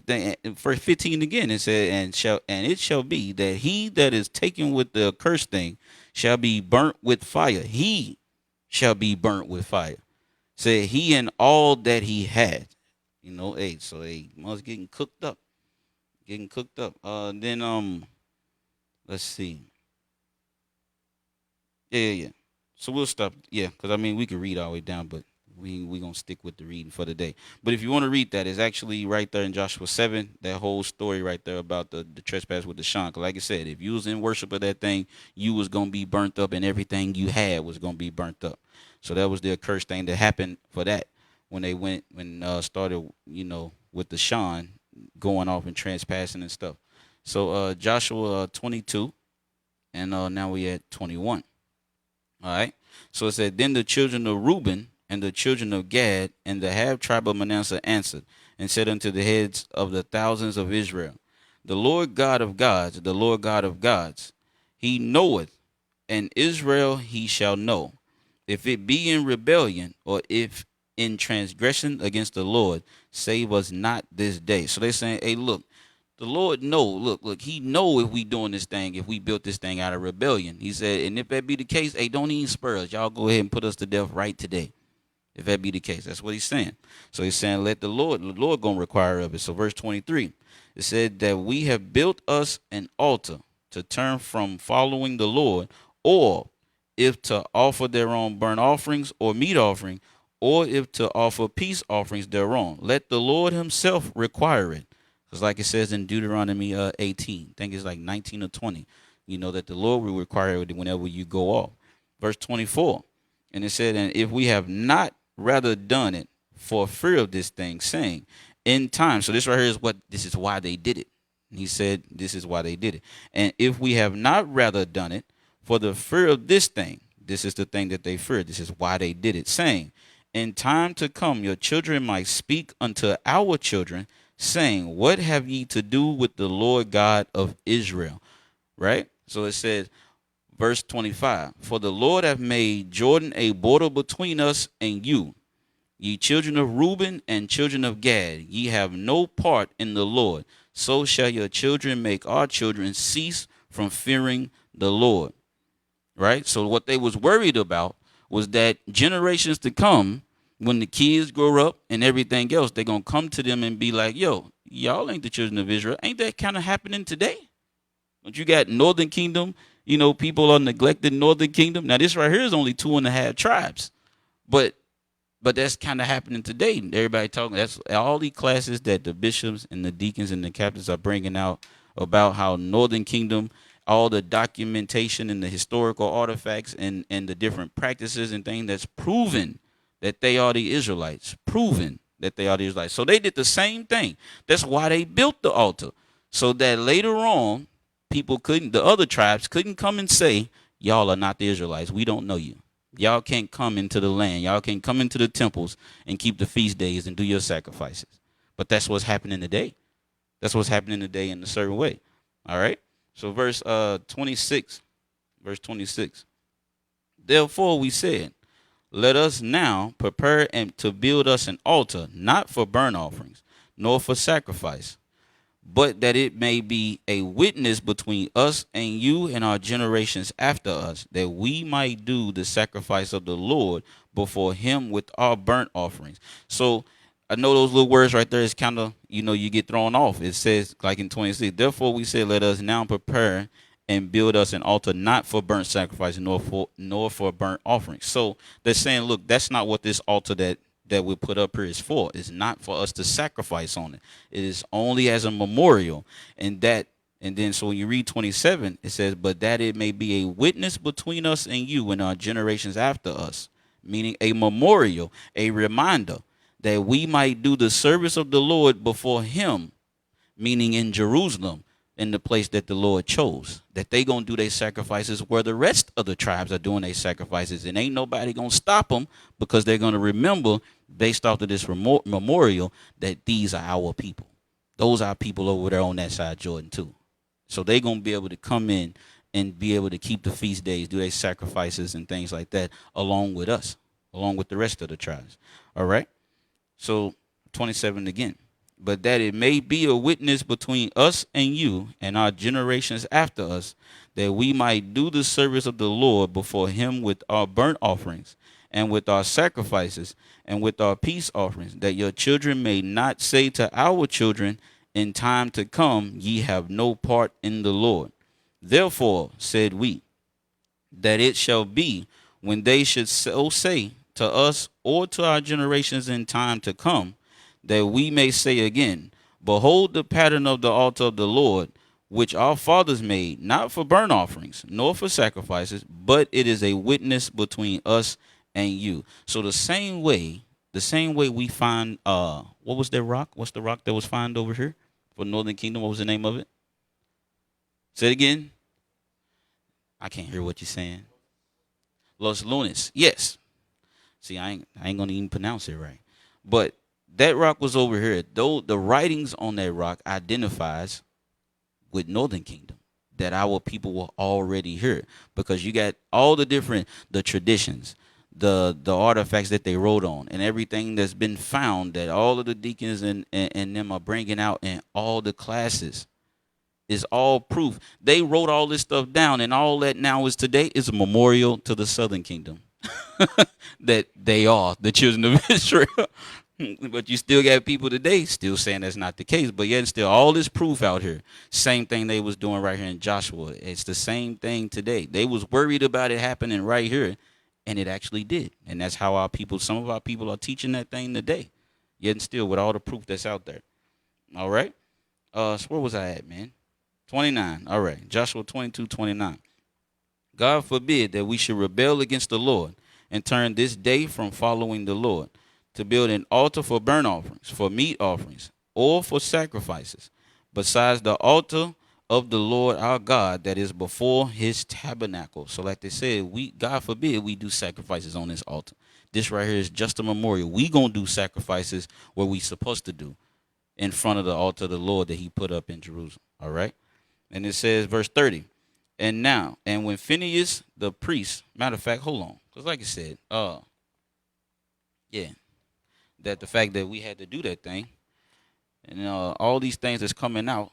Verse 15 again, it said, and it shall be that he that is taken with the accursed thing shall be burnt with fire. He shall be burnt with fire. Said he and all that he had. You know, so must getting cooked up. Getting cooked up. Then let's see. Yeah. So we'll stop. Yeah, because I mean we could read all the way down, but we gonna stick with the reading for the day. But if you want to read that, it's actually right there in Joshua 7. That whole story right there about the trespass with the Shan. Cause like I said, if you was in worship of that thing, you was gonna be burnt up, and everything you had was gonna be burnt up. So that was the accursed thing that happened for that when they started, you know, with the Shan going off and trespassing and stuff. So Joshua 22, and now we at 21. All right. So it said, then the children of Reuben and the children of Gad and the half tribe of Manasseh answered and said unto the heads of the thousands of Israel, the Lord God of gods, the Lord God of gods, he knoweth, and Israel he shall know, if it be in rebellion or if in transgression against the Lord, save us not this day. So they're saying, hey, look, the Lord know, look, he know if we doing this thing, if we built this thing out of rebellion. He said, and if that be the case, hey, don't even spur us. Y'all go ahead and put us to death right today. If that be the case, that's what he's saying. So he's saying, the Lord gonna require of it. So verse 23, it said that we have built us an altar to turn from following the Lord, or if to offer their own burnt offerings or meat offering, or if to offer peace offerings thereon. Let the Lord himself require it. Because like it says in Deuteronomy 18, I think it's like 19 or 20, you know, that the Lord will require it whenever you go off. Verse 24, and it said, and if we have not rather done it for fear of this thing, saying, in time. So this right here this is why they did it. And he said, this is why they did it. And if we have not rather done it for the fear of this thing, this is the thing that they feared. This is why they did it, saying, in time to come, your children might speak unto our children, saying, what have ye to do with the Lord God of Israel? Right? So it says, verse 25, for the Lord hath made Jordan a border between us and you. Ye children of Reuben and children of Gad, ye have no part in the Lord. So shall your children make our children cease from fearing the Lord. Right? So what they was worried about was that generations to come, when the kids grow up and everything else, they're going to come to them and be like, yo, y'all ain't the children of Israel. Ain't that kind of happening today? Don't you got Northern Kingdom? You know, people are neglected Northern Kingdom. Now, this right here is only 2.5 tribes. But that's kind of happening today. Everybody talking. That's all these classes that the bishops and the deacons and the captains are bringing out about how Northern Kingdom, all the documentation and the historical artifacts and the different practices and things that's proven that they are the Israelites. Proven that they are the Israelites. So they did the same thing. That's why they built the altar. So that later on, the other tribes couldn't come and say, y'all are not the Israelites. We don't know you. Y'all can't come into the land. Y'all can't come into the temples and keep the feast days and do your sacrifices. But that's what's happening today. That's what's happening today in a certain way. All right. So verse 26. Verse 26. Therefore we said, let us now prepare and to build us an altar, not for burnt offerings, nor for sacrifice, but that it may be a witness between us and you and our generations after us, that we might do the sacrifice of the Lord before him with our burnt offerings. So I know those little words right there is kind of, you get thrown off. It says, like in 26, therefore we say, let us now prepare and build us an altar not for burnt sacrifice nor for burnt offerings. So they're saying, look, that's not what this altar that we put up here is for. It's not for us to sacrifice on it. It is only as a memorial. And then so when you read 27, it says, but that it may be a witness between us and you and our generations after us, meaning a memorial, a reminder that we might do the service of the Lord before him, meaning in Jerusalem, in the place that the Lord chose, that they going to do their sacrifices where the rest of the tribes are doing their sacrifices. And ain't nobody going to stop them, because they're going to remember, based off of this memorial, that these are our people. Those are people over there on that side of Jordan too. So they're going to be able to come in and be able to keep the feast days, do their sacrifices and things like that along with us, along with the rest of the tribes. All right. So 27 again. But that it may be a witness between us and you and our generations after us, that we might do the service of the Lord before him with our burnt offerings and with our sacrifices and with our peace offerings, that your children may not say to our children in time to come, ye have no part in the Lord. Therefore, said we, that it shall be when they should so say to us or to our generations in time to come, that we may say again, behold the pattern of the altar of the Lord, which our fathers made, not for burnt offerings, nor for sacrifices, but it is a witness between us and you. So the same way we find, what was that rock? What's the rock that was found over here for Northern Kingdom? What was the name of it? Say it again. I can't hear what you're saying. Los Lunas. Yes. See, I ain't gonna even pronounce it right. But that rock was over here. Though the writings on that rock identifies with Northern Kingdom, that our people were already here, because you got all the traditions, the artifacts that they wrote on, and everything that's been found that all of the deacons and them are bringing out in all the classes is all proof. They wrote all this stuff down, and all that now is today is a memorial to the Southern Kingdom that they are the children of Israel. But you still got people today still saying that's not the case. But yet still all this proof out here. Same thing they was doing right here in Joshua. It's the same thing today. They was worried about it happening right here, and it actually did. And that's how some of our people are teaching that thing today. Yet and still with all the proof that's out there. All right. So where was I at, man? 29. All right. Joshua 22:29. God forbid that we should rebel against the Lord and turn this day from following the Lord, to build an altar for burnt offerings, for meat offerings, or for sacrifices, besides the altar of the Lord our God that is before his tabernacle. So like they said, God forbid we do sacrifices on this altar. This right here is just a memorial. We gonna do sacrifices where we supposed to do, in front of the altar of the Lord that he put up in Jerusalem. All right. And it says, verse 30, and when Phinehas the priest, matter of fact, hold on, because like I said, that the fact that we had to do that thing, and all these things that's coming out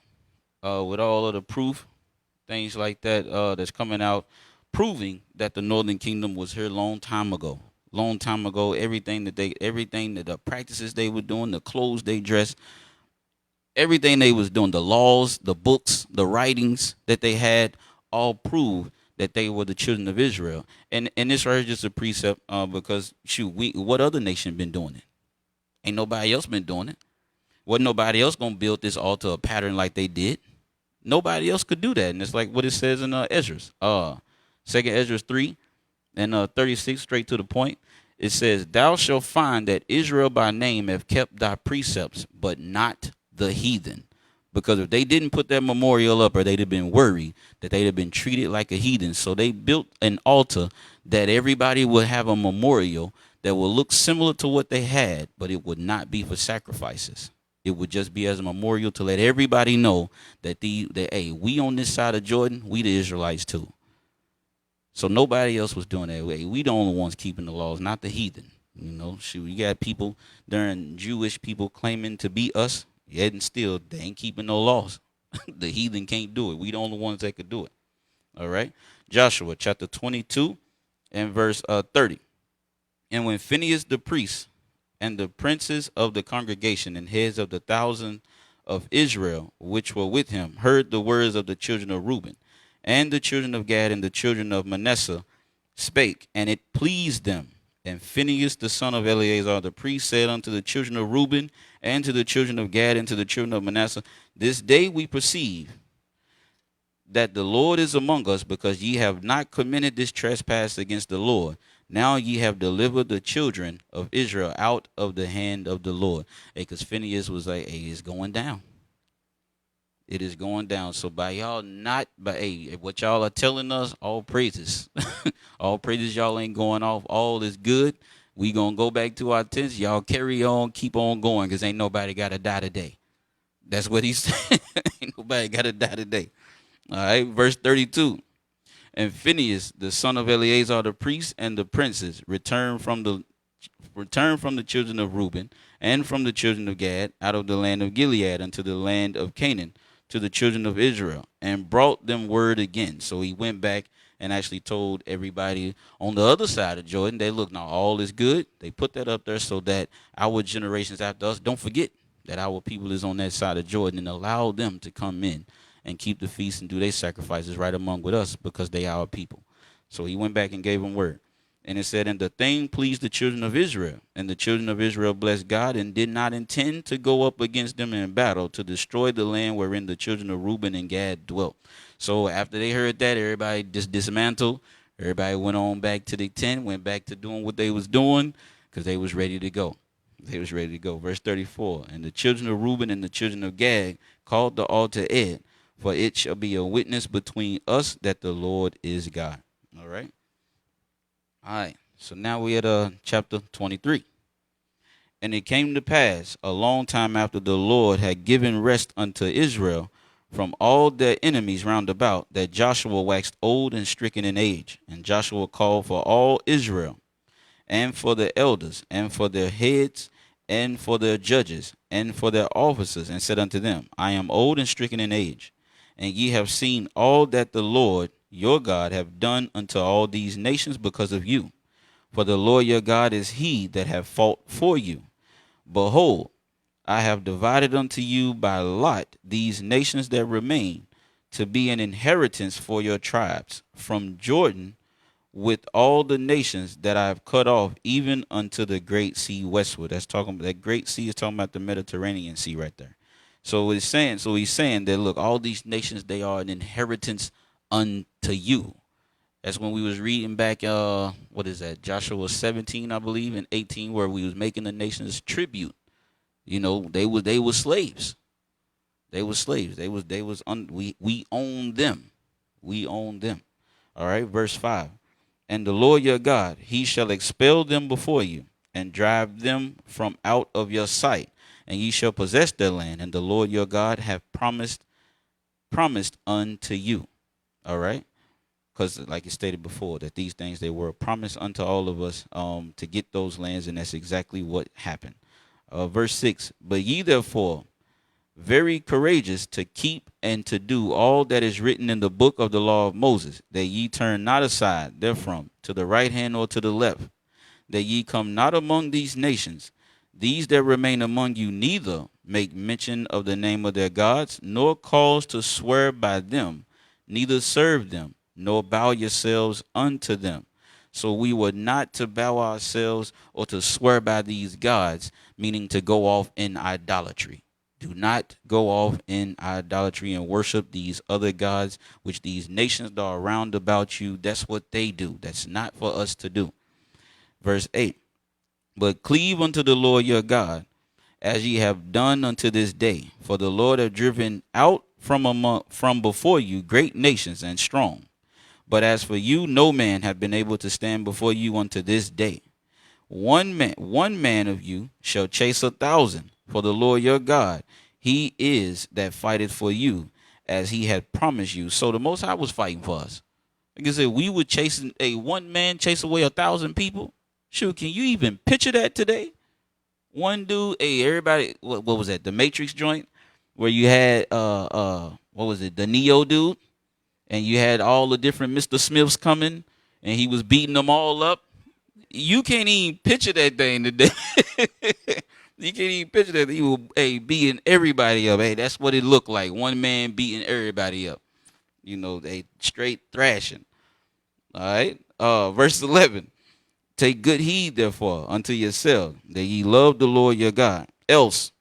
with all of the proof, things like that that's coming out, proving that the Northern Kingdom was here long time ago. Everything that the practices they were doing, the clothes they dressed, everything they was doing, the laws, the books, the writings that they had, all proved that they were the children of Israel. And this right here is just a precept because what other nation been doing it? Ain't nobody else been doing it. Wasn't nobody else gonna build this altar a pattern like they did. Nobody else could do that. And it's like what it says in Esdras. 2nd Esdras 3 and 36, straight to the point. It says, thou shalt find that Israel by name have kept thy precepts, but not the heathen. Because if they didn't put that memorial up, or they'd have been worried that they'd have been treated like a heathen. So they built an altar that everybody would have a memorial that will look similar to what they had, but it would not be for sacrifices. It would just be as a memorial to let everybody know that hey, we on this side of Jordan, we the Israelites too. So nobody else was doing that way. We the only ones keeping the laws, not the heathen. You know, you got people during Jewish people claiming to be us, yet and still they ain't keeping no laws. The heathen can't do it. We the only ones that could do it. All right. Joshua chapter 22 and verse 30. And when Phinehas the priest and the princes of the congregation and heads of the 1,000 of Israel, which were with him, heard the words of the children of Reuben And the children of Gad and the children of Manasseh spake, and it pleased them. And Phinehas the son of Eleazar the priest said unto the children of Reuben and to the children of Gad and to the children of Manasseh, this day we perceive that the Lord is among us, because ye have not committed this trespass against the Lord. Now ye have delivered the children of Israel out of the hand of the Lord. Hey, because Phinehas was like, hey, it's going down. It is going down. So by y'all not, by hey, what y'all are telling us, all praises. All praises, y'all ain't going off. All is good. We going to go back to our tents. Y'all carry on, keep on going, because ain't nobody got to die today. That's what he said. Ain't nobody got to die today. All right, verse 32. And Phinehas, the son of Eleazar the priest, and the princes returned from the children of Reuben and from the children of Gad out of the land of Gilead unto the land of Canaan to the children of Israel, and brought them word again. So he went back and actually told everybody on the other side of Jordan, they look, now all is good. They put that up there so that our generations after us don't forget that our people is on that side of Jordan, and allow them to come in and keep the feast and do their sacrifices right among with us, because they are our people. So he went back and gave them word. And it said, and the thing pleased the children of Israel. And the children of Israel blessed God, and did not intend to go up against them in battle to destroy the land wherein the children of Reuben and Gad dwelt. So after they heard that, everybody just dismantled. Everybody went on back to the tent, went back to doing what they was doing, because they was ready to go. They was ready to go. Verse 34, and the children of Reuben and the children of Gad called the altar Ed, for it shall be a witness between us that the Lord is God. All right. All right. So now we at chapter 23. And it came to pass a long time after the Lord had given rest unto Israel from all their enemies round about, that Joshua waxed old and stricken in age. And Joshua called for all Israel, and for their elders, and for their heads, and for their judges, and for their officers, and said unto them, I am old and stricken in age, and ye have seen all that the Lord your God have done unto all these nations because of you. For the Lord your God is he that hath fought for you. Behold, I have divided unto you by lot these nations that remain, to be an inheritance for your tribes, from Jordan with all the nations that I have cut off, even unto the great sea westward. That's talking about, that great sea is talking about the Mediterranean Sea right there. So he's saying that, look, all these nations, they are an inheritance unto you. That's when we was reading back, what is that? Joshua 17, I believe, and 18, where we was making the nations tribute. You know, they were slaves. They were slaves. We own them. We own them. All right, verse 5. And the Lord your God, he shall expel them before you, and drive them from out of your sight, and ye shall possess their land, and the Lord your God hath promised unto you. All right, because like it stated before, that these things, they were promised unto all of us to get those lands, and that's exactly what happened. Verse 6, but ye therefore very courageous to keep and to do all that is written in the book of the law of Moses, that ye turn not aside therefrom to the right hand or to the left, that ye come not among these nations, these that remain among you, neither make mention of the name of their gods, nor cause to swear by them, neither serve them, nor bow yourselves unto them. So we were not to bow ourselves or to swear by these gods, meaning to go off in idolatry. Do not go off in idolatry and worship these other gods, which these nations that are round about you, that's what they do. That's not for us to do. Verse 8, but cleave unto the Lord your God, as ye have done unto this day. For the Lord hath driven out from before you great nations and strong. But as for you, no man hath been able to stand before you unto this day. One man of you shall chase 1,000, for the Lord your God, he is that fighteth for you, as he had promised you. So the Most High was fighting for us. Like I said, we were chasing one man chase away 1,000 people. Shoot, can you even picture that today? One dude, everybody, what was that? The Matrix joint, where you had what was it? The Neo dude. And you had all the different Mr. Smiths coming, and he was beating them all up. You can't even picture that thing today. You can't even picture that. He was beating everybody up. Hey, that's what it looked like. One man beating everybody up. They straight thrashing. All right. Verse 11. Take good heed, therefore, unto yourselves, that ye love the Lord your God. Else,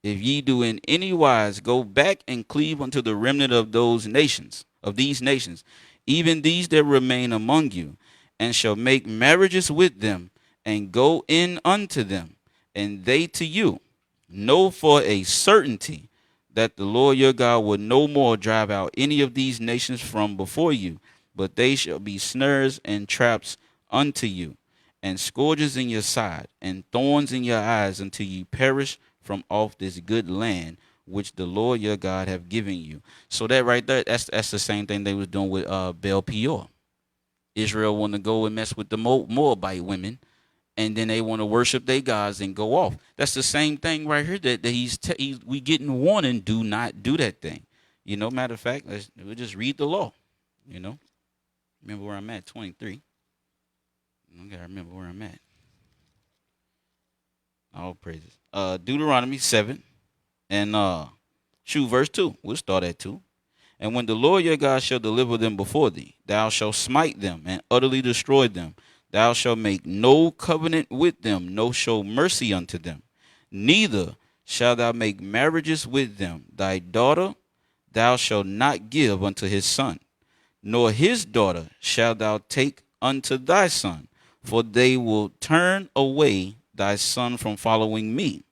if ye do in any wise go back and cleave unto the remnant of these nations, even these that remain among you, and shall make marriages with them, and go in unto them, and they to you, know for a certainty that the Lord your God will no more drive out any of these nations from before you, but they shall be snares and traps unto you, and scourges in your side, and thorns in your eyes, until you perish from off this good land which the Lord your God have given you. So that right there, that's the same thing they was doing with Baal Peor. Israel want to go and mess with the Moabite women, and then they want to worship their gods and go off. That's the same thing right here that we getting warning. Do not do that thing. Matter of fact, we'll just read the law. Remember where I'm at. 23. I gotta remember where I'm at. All praises. Deuteronomy 7 and verse 2. We'll start at 2. And when the Lord your God shall deliver them before thee, thou shalt smite them and utterly destroy them. Thou shalt make no covenant with them, no show mercy unto them. Neither shalt thou make marriages with them. Thy daughter thou shalt not give unto his son, nor his daughter shalt thou take unto thy son, for they will turn away thy son from following me,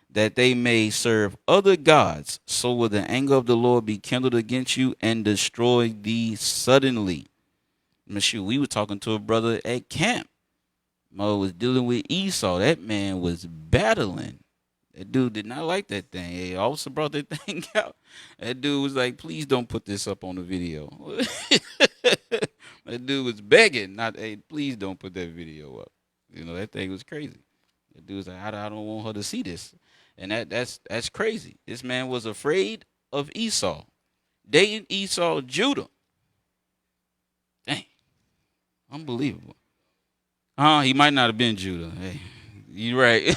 that they may serve other gods. So will the anger of the Lord be kindled against you and destroy thee suddenly. Shoot, we were talking to a brother at camp. Mo was dealing with Esau. That man was battling. That dude did not like that thing. He also brought that thing out. That dude was like, please don't put this up on the video. That dude was begging, hey, please don't put that video up. That thing was crazy. That dude was like, I don't want her to see this. And that's crazy. This man was afraid of Esau. Dating Esau, Judah. Dang. Unbelievable. He might not have been Judah. Hey, you right.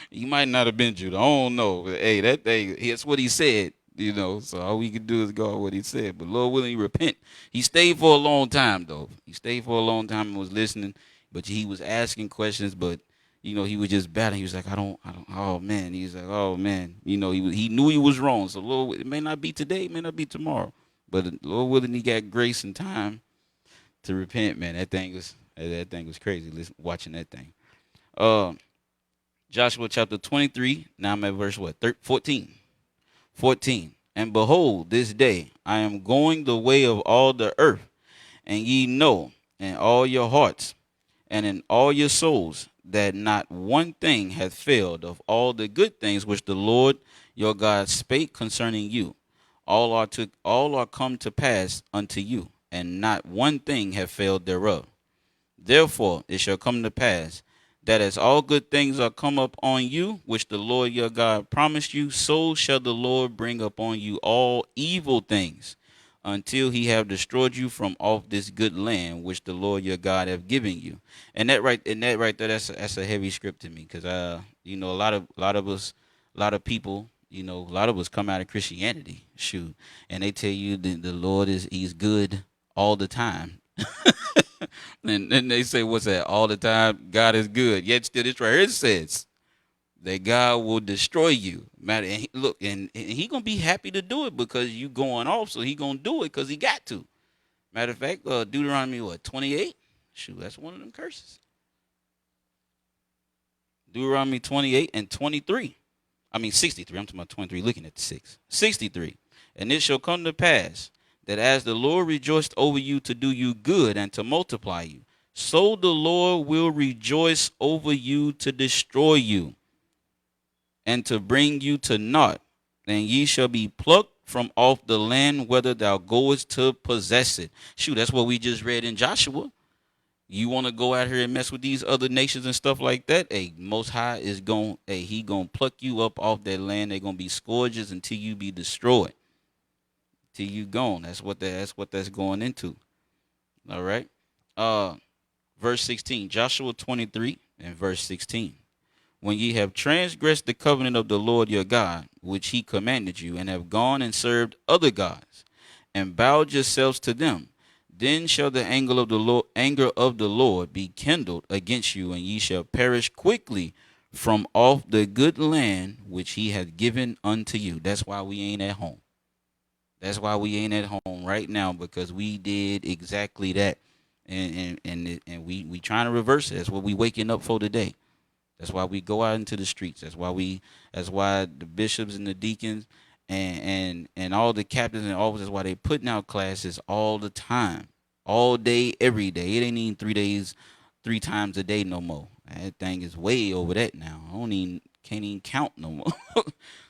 He might not have been Judah. I don't know. But, hey, that thing, that's what he said. So all we can do is go on what he said. But Lord willing, he repent. He stayed for a long time, though. He stayed for a long time and was listening. But he was asking questions, but he was just battling. He was like, I don't, oh man. He was like, oh man. He knew he was wrong. So Lord, it may not be today, it may not be tomorrow. But Lord willing, he got grace and time to repent, man. That thing was crazy. Watching that thing. Joshua chapter 23. Now I'm at verse 14. 14. And behold, this day I am going the way of all the earth, and ye know in all your hearts and in all your souls that not one thing hath failed of all the good things which the Lord your God spake concerning you. All are come to pass unto you, and not one thing hath failed thereof. Therefore it shall come to pass that as all good things are come up on you, which the Lord your God promised you, so shall the Lord bring upon you all evil things, until he have destroyed you from off this good land which the Lord your God have given you. And that right there, that's a heavy script to me, because a lot of people, a lot of us come out of Christianity, and they tell you the Lord he's good all the time. And then they say, what's that? All the time, God is good. Yet still, this right here says that God will destroy you. Matter, and he gonna be happy to do it because you going off. So he gonna do it because he got to. Matter of fact, Deuteronomy 28? That's one of them curses. Deuteronomy 28 and 23. 63. I'm talking about 23. Looking at the 6. 63. And it shall come to pass that as the Lord rejoiced over you to do you good and to multiply you, so the Lord will rejoice over you to destroy you and to bring you to naught. And ye shall be plucked from off the land, whether thou goest to possess it. That's what we just read in Joshua. You want to go out here and mess with these other nations and stuff like that? Hey, Most High is he gonna pluck you up off that land. They're gonna be scourges until you be destroyed. Till you gone. That's what that's going into. All right. Verse 16, Joshua 23 and verse 16. When ye have transgressed the covenant of the Lord your God, which he commanded you, and have gone and served other gods, and bowed yourselves to them, then shall the anger of the Lord be kindled against you, and ye shall perish quickly from off the good land which he hath given unto you. That's why we ain't at home. That's why we ain't at home right now, because we did exactly that. And we trying to reverse it. That's what we waking up for today. That's why we go out into the streets. That's why the bishops and the deacons and all the captains and officers, why they putting out classes all the time, all day, every day. It ain't even 3 days, 3 times a day no more. That thing is way over that now. Can't even count no more.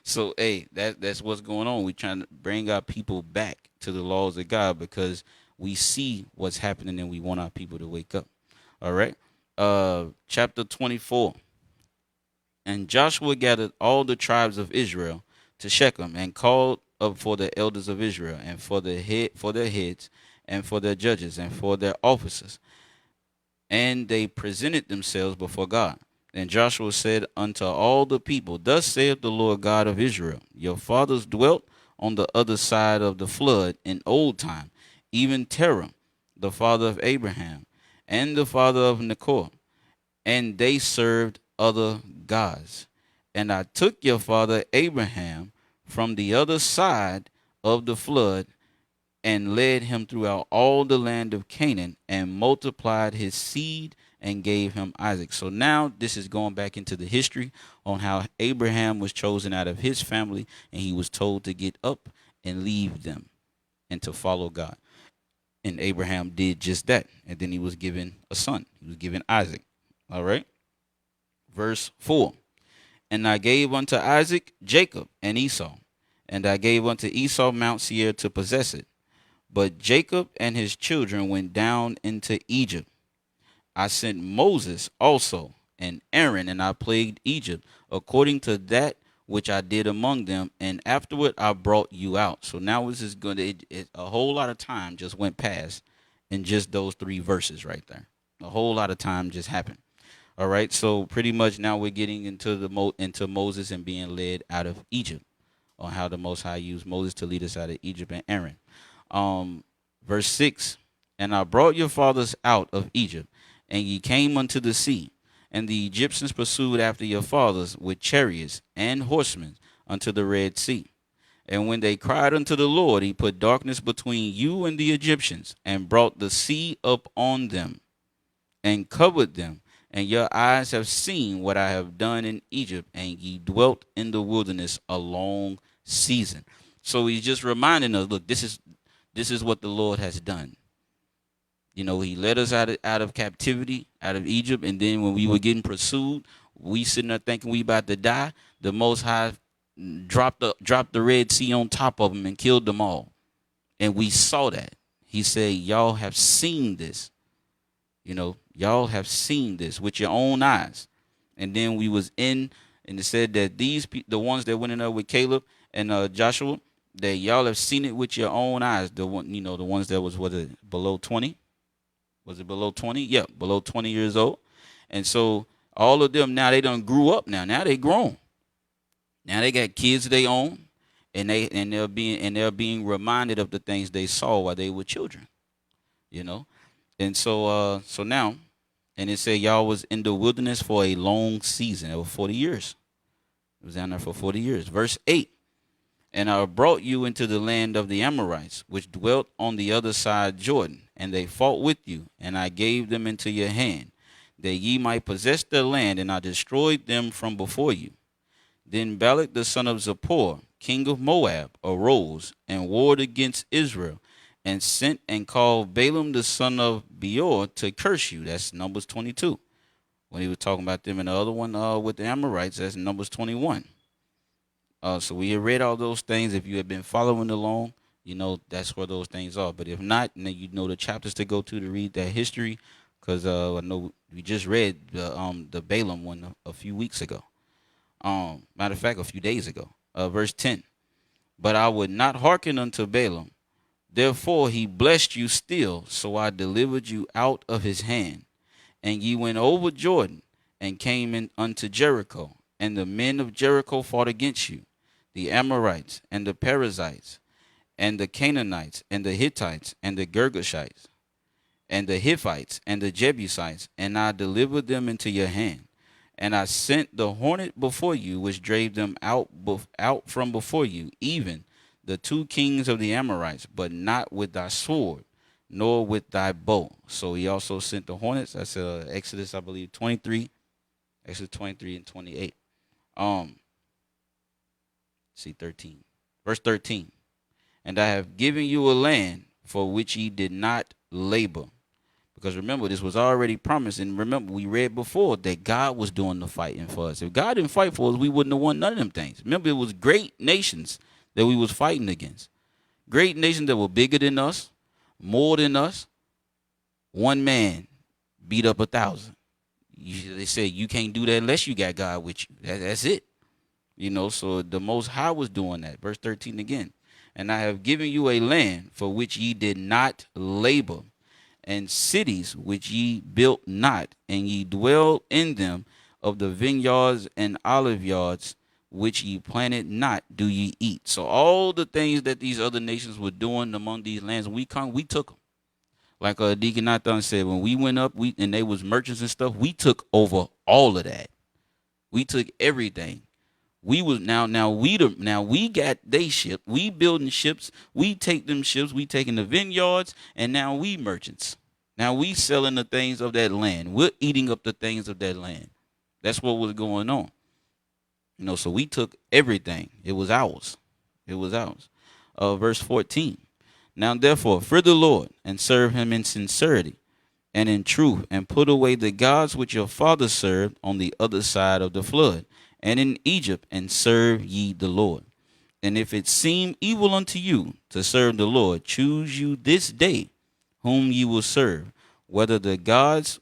So hey, that's what's going on. We trying to bring our people back to the laws of God, because we see what's happening and we want our people to wake up. All right. Chapter 24. And Joshua gathered all the tribes of Israel to Shechem, and called up for the elders of Israel, and for their heads, and for their judges, and for their officers. And they presented themselves before God. And Joshua said unto all the people, Thus saith the Lord God of Israel, your fathers dwelt on the other side of the flood in old time, even Terah, the father of Abraham, and the father of Nachor, and they served other gods. And I took your father Abraham from the other side of the flood, and led him throughout all the land of Canaan, and multiplied his seed, and gave him Isaac. So now this is going back into the history on how Abraham was chosen out of his family, and he was told to get up and leave them and to follow God. And Abraham did just that. And then he was given a son. He was given Isaac. All right. Verse 4. And I gave unto Isaac Jacob and Esau, and I gave unto Esau Mount Seir to possess it. But Jacob and his children went down into Egypt. I sent Moses also and Aaron, and I plagued Egypt according to that which I did among them, and afterward I brought you out. So now this is good. A whole lot of time just went past in just those 3 verses right there. A whole lot of time just happened. All right, so pretty much now we're getting into into Moses and being led out of Egypt, on how the Most High used Moses to lead us out of Egypt, and Aaron. Verse 6, and I brought your fathers out of Egypt, and ye came unto the sea, and the Egyptians pursued after your fathers with chariots and horsemen unto the Red Sea. And when they cried unto the Lord, he put darkness between you and the Egyptians, and brought the sea up on them, and covered them. And your eyes have seen what I have done in Egypt, and ye dwelt in the wilderness a long season. So he's just reminding us, look, this is what the Lord has done. You know, he led us out of captivity, out of Egypt, and then when we were getting pursued, we sitting there thinking we about to die. The Most High dropped the Red Sea on top of them and killed them all. And we saw that. He said, y'all have seen this. You know, y'all have seen this with your own eyes. And then we was in, and it said that the ones that went in there with Caleb and Joshua, that y'all have seen it with your own eyes. The ones that was below 20. Was it below 20? Yeah, below 20 years old. And so all of them now, they done grew up now. Now they grown. Now they got kids they own, and they're being reminded of the things they saw while they were children. You know? And so now, and it said y'all was in the wilderness for a long season. It was 40 years. It was down there for 40 years. Verse 8. And I brought you into the land of the Amorites, which dwelt on the other side Jordan, and they fought with you, and I gave them into your hand, that ye might possess their land, and I destroyed them from before you. Then Balak the son of Zippor, king of Moab, arose and warred against Israel, and sent and called Balaam the son of Beor to curse you. That's Numbers 22. When he was talking about them, and the other one with the Amorites, that's Numbers 21. So we have read all those things. If you have been following along, you know that's where those things are. But if not, then you know the chapters to go to read that history, because I know we just read the Balaam one a few weeks ago. Matter of fact, a few days ago. Verse 10. But I would not hearken unto Balaam. Therefore he blessed you still, so I delivered you out of his hand. And ye went over Jordan, and came in unto Jericho. And the men of Jericho fought against you, the Amorites and the Perizzites, and the Canaanites, and the Hittites, and the Girgashites, and the Hiphites, and the Jebusites, and I delivered them into your hand. And I sent the hornet before you, which drave them out from before you, even the 2 kings of the Amorites, but not with thy sword, nor with thy bow. So he also sent the hornets. That's Exodus, I believe, 23, Exodus 23 and 28. See 13, verse 13. And I have given you a land for which ye did not labor. Because remember, this was already promised. And remember, we read before that God was doing the fighting for us. If God didn't fight for us, we wouldn't have won none of them things. Remember, it was great nations that we was fighting against. Great nations that were bigger than us, more than us. One man beat up 1,000. They said you can't do that unless you got God with you. That's it. So the Most High was doing that. Verse 13 again. And I have given you a land for which ye did not labor, and cities which ye built not, and ye dwell in them. Of the vineyards and olive yards which ye planted not, do ye eat. So all the things that these other nations were doing among these lands, we took them. Like Deacon Nathan said, when we went up, and they was merchants and stuff, we took over all of that. We took everything. We got they ship. We building ships. We take them ships. We taking the vineyards, and now we merchants. Now we selling the things of that land. We're eating up the things of that land. That's what was going on. So we took everything. It was ours. It was ours. Verse 14. Now therefore, fear the Lord and serve him in sincerity and in truth, and put away the gods which your fathers served on the other side of the flood, and in Egypt, and serve ye the Lord. And if it seem evil unto you to serve the Lord, choose you this day whom ye will serve, whether the gods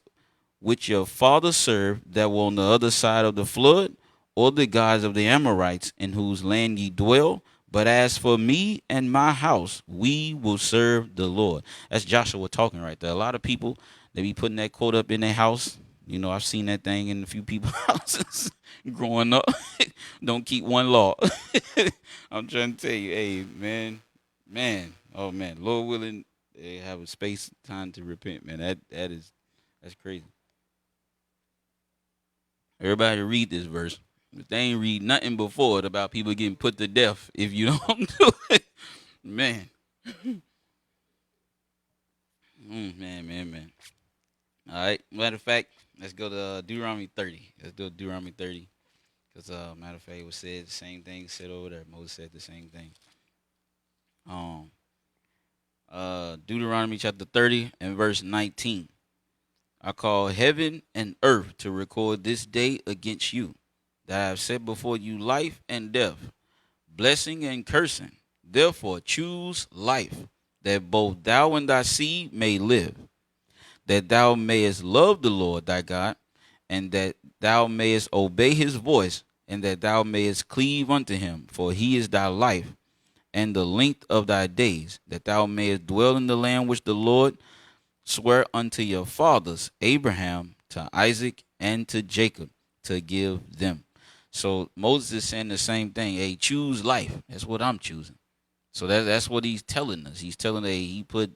which your fathers served that were on the other side of the flood, or the gods of the Amorites in whose land ye dwell. But as for me and my house, we will serve the Lord. That's Joshua talking right there. A lot of people, they be putting that quote up in their house. I've seen that thing in a few people's houses growing up. Don't keep one law. I'm trying to tell you, hey, man, Lord willing, they have a space, time to repent, man. That's crazy. Everybody read this verse. If they ain't read nothing before it about people getting put to death if you don't do it, man. Man. All right. Matter of fact, let's go to Deuteronomy 30. Let's do Deuteronomy 30. Because, matter of fact, it was said the same thing said over there. Moses said the same thing. Deuteronomy chapter 30 and verse 19. I call heaven and earth to record this day against you, that I have set before you life and death, blessing and cursing. Therefore choose life, that both thou and thy seed may live, that thou mayest love the Lord thy God, and that thou mayest obey his voice, and that thou mayest cleave unto him, for he is thy life and the length of thy days, that thou mayest dwell in the land which the Lord sware unto your fathers, Abraham, to Isaac, and to Jacob, to give them. So Moses is saying the same thing. Hey, choose life. That's what I'm choosing. So that's what he's telling us. He's telling he put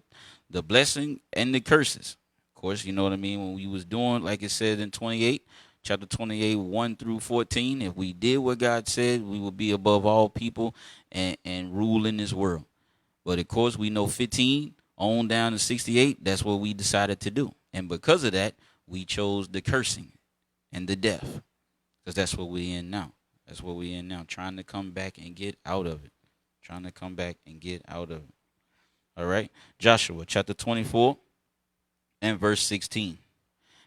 the blessing and the curses. Of course, you know what I mean? When we was doing, like it said in chapter 28, 1 through 14, if we did what God said, we would be above all people and rule in this world. But of course, we know 15 on down to 68, that's what we decided to do. And because of that, we chose the cursing and the death. Because that's what we're in now. That's what we're in now, trying to come back and get out of it. Trying to come back and get out of it. All right. Joshua chapter 24 and verse 16.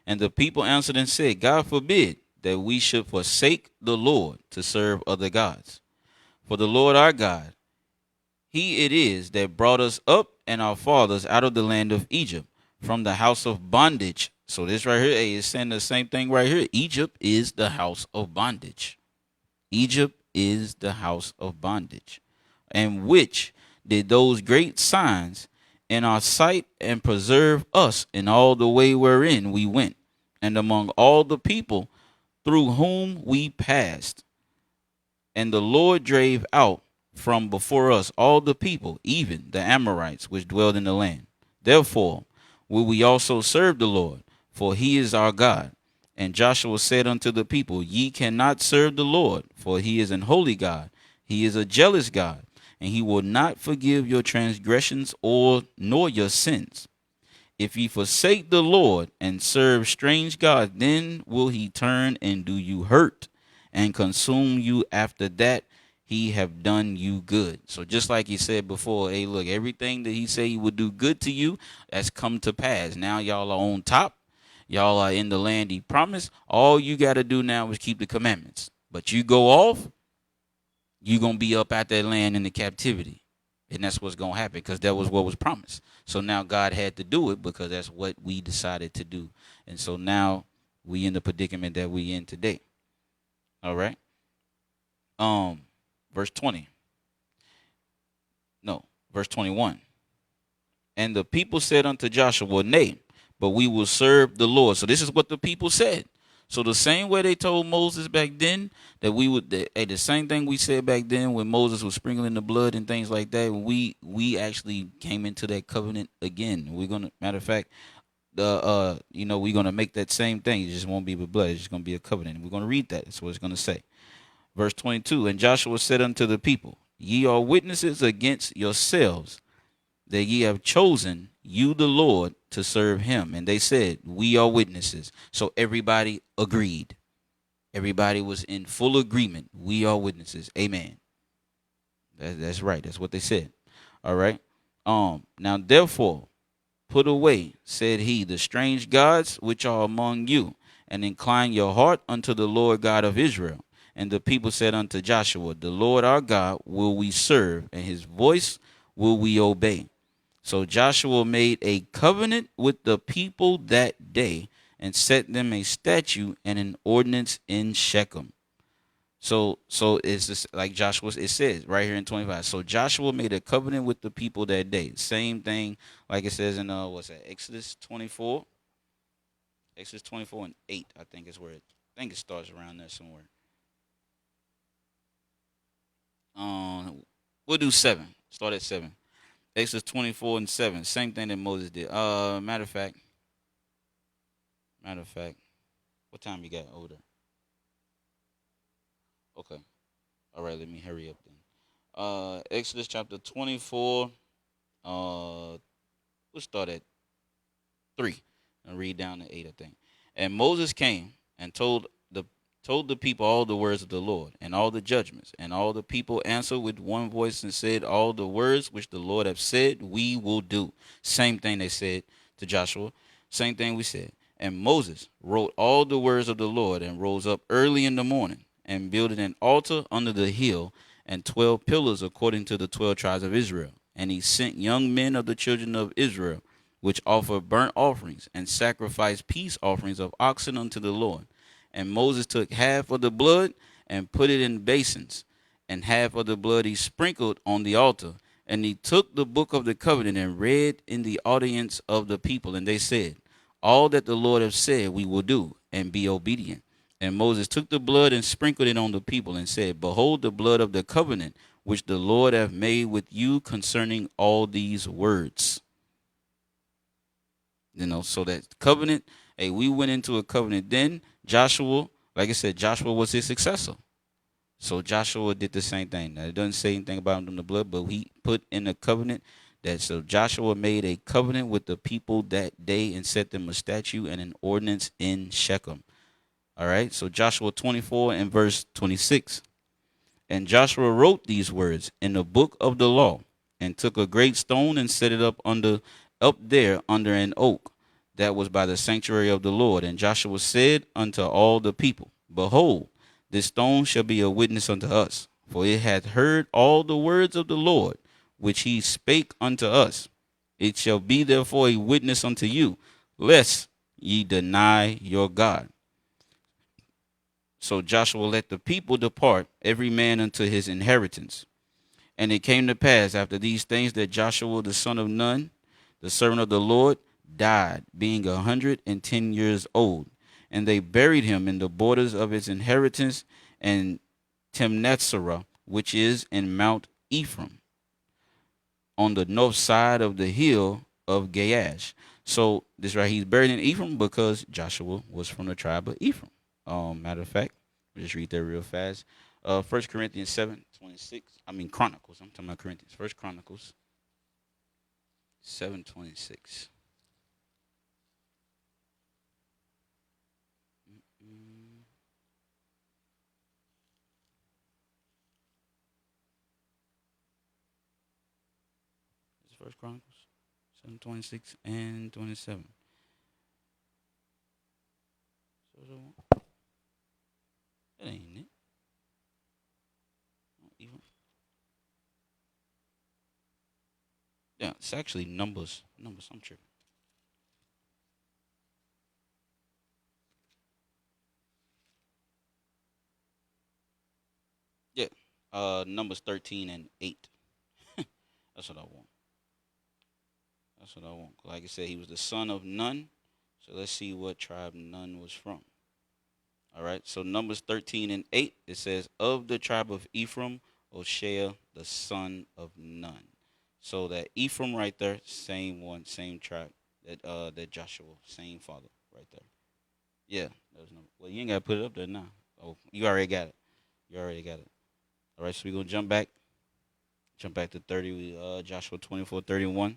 And the people answered and said, God forbid that we should forsake the Lord to serve other gods. For the Lord our God, he it is that brought us up and our fathers out of the land of Egypt, from the house of bondage. So this right here is saying the same thing right here. Egypt is the house of bondage. Egypt is the house of bondage. And which did those great signs in our sight, and preserve us in all the way wherein we went, and among all the people through whom we passed. And the Lord drave out from before us all the people, even the Amorites, which dwelled in the land. Therefore will we also serve the Lord, for he is our God. And Joshua said unto the people, Ye cannot serve the Lord, for he is an holy God. He is a jealous God, and he will not forgive your transgressions nor your sins. If ye forsake the Lord and serve strange gods, then will he turn and do you hurt and consume you after that he have done you good. So just like he said before, hey, look, everything that he said he would do good to you, that's come to pass. Now y'all are on top. Y'all are in the land he promised. All you got to do now is keep the commandments. But you go off, you're going to be up at that land in the captivity. And that's what's going to happen because that was what was promised. So now God had to do it because that's what we decided to do. And so now we in the predicament that we in today. All right. Verse 20. No, verse 21. And the people said unto Joshua, Nay, but we will serve the Lord. So this is what the people said. So the same way they told Moses back then that we would, the same thing we said back then when Moses was sprinkling the blood and things like that, we actually came into that covenant again. We're gonna, matter of fact, we're gonna make that same thing. It just won't be with blood. It's just gonna be a covenant. We're gonna read that. That's what it's gonna say. Verse 22. And Joshua said unto the people, Ye are witnesses against yourselves that ye have chosen you the Lord to serve him. And they said, We are witnesses. So everybody agreed. Everybody was in full agreement. We are witnesses. Amen. That's right. That's what they said. All right. Now therefore put away, said he, the strange gods which are among you, and incline your heart unto the Lord God of Israel. And the people said unto Joshua, The Lord our God will we serve, and his voice will we obey. So Joshua made a covenant with the people that day and set them a statute and an ordinance in Shechem. So it's just like Joshua, it says right here in 25. So Joshua made a covenant with the people that day. Same thing like it says in Exodus 24. Exodus 24 and 8, I think is where I think it starts around there somewhere. We'll do 7. Start at 7. Exodus 24 and 7. Same thing that Moses did. Matter of fact. What time you got over there? Okay. All right, let me hurry up then. Exodus chapter 24. We'll start at 3 and read down to 8, I think. And Moses came and told the people all the words of the Lord and all the judgments. And all the people answered with one voice and said, All the words which the Lord hath said, we will do. Same thing they said to Joshua. Same thing we said. And Moses wrote all the words of the Lord and rose up early in the morning and builded an altar under the hill and 12 pillars according to the 12 tribes of Israel. And he sent young men of the children of Israel, which offered burnt offerings and sacrificed peace offerings of oxen unto the Lord. And Moses took half of the blood and put it in basins, and half of the blood he sprinkled on the altar. And he took the book of the covenant and read in the audience of the people. And they said, All that the Lord hath said we will do, and be obedient. And Moses took the blood and sprinkled it on the people and said, Behold the blood of the covenant, which the Lord hath made with you concerning all these words. So that covenant, we went into a covenant. Then Joshua, like I said, Joshua was his successor. So Joshua did the same thing. Now, it doesn't say anything about him in the blood, but he put in a covenant so Joshua made a covenant with the people that day and set them a statute and an ordinance in Shechem. All right. So Joshua 24 and verse 26. And Joshua wrote these words in the book of the law and took a great stone and set it up there under an oak that was by the sanctuary of the Lord. And Joshua said unto all the people, Behold, this stone shall be a witness unto us, for it hath heard all the words of the Lord, which he spake unto us. It shall be therefore a witness unto you, lest ye deny your God. So Joshua let the people depart, every man unto his inheritance. And it came to pass after these things that Joshua the son of Nun, the servant of the Lord, died, being 110 years old. And they buried him in the borders of his inheritance in Timnathserah, which is in Mount Ephraim, on the north side of the hill of Gaash. So this right, he's buried in Ephraim because Joshua was from the tribe of Ephraim. Matter of fact, we'll just read that real fast. 1 Corinthians 7:26. I mean Chronicles. I'm talking about Corinthians. 1 Chronicles 7:26. It's First Chronicles 7:26 and 27. So that ain't it. Not even. Yeah, it's actually Numbers. Numbers. I'm tripping. Yeah. Numbers 13 and 8. That's what I want. That's what I want. Like I said, he was the son of Nun. So let's see what tribe Nun was from. All right. So Numbers 13 and 8, it says, of the tribe of Ephraim, Oshea, the son of Nun. So that Ephraim right there, same one, same tribe that Joshua, same father right there. Yeah. There's no. Well, you ain't gotta put it up there now. Oh, you already got it. You already got it. All right. So we're gonna jump back. Jump back to 30. Joshua 24:31.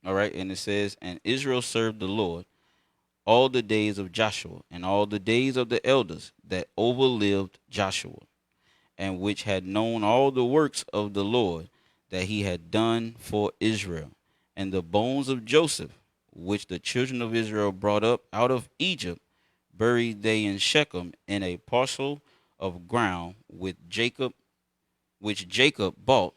All right, and it says, and Israel served the Lord all the days of Joshua and all the days of the elders that overlived Joshua, and which had known all the works of the Lord that he had done for Israel. And the bones of Joseph, which the children of Israel brought up out of Egypt, buried they in Shechem in a parcel of ground which Jacob bought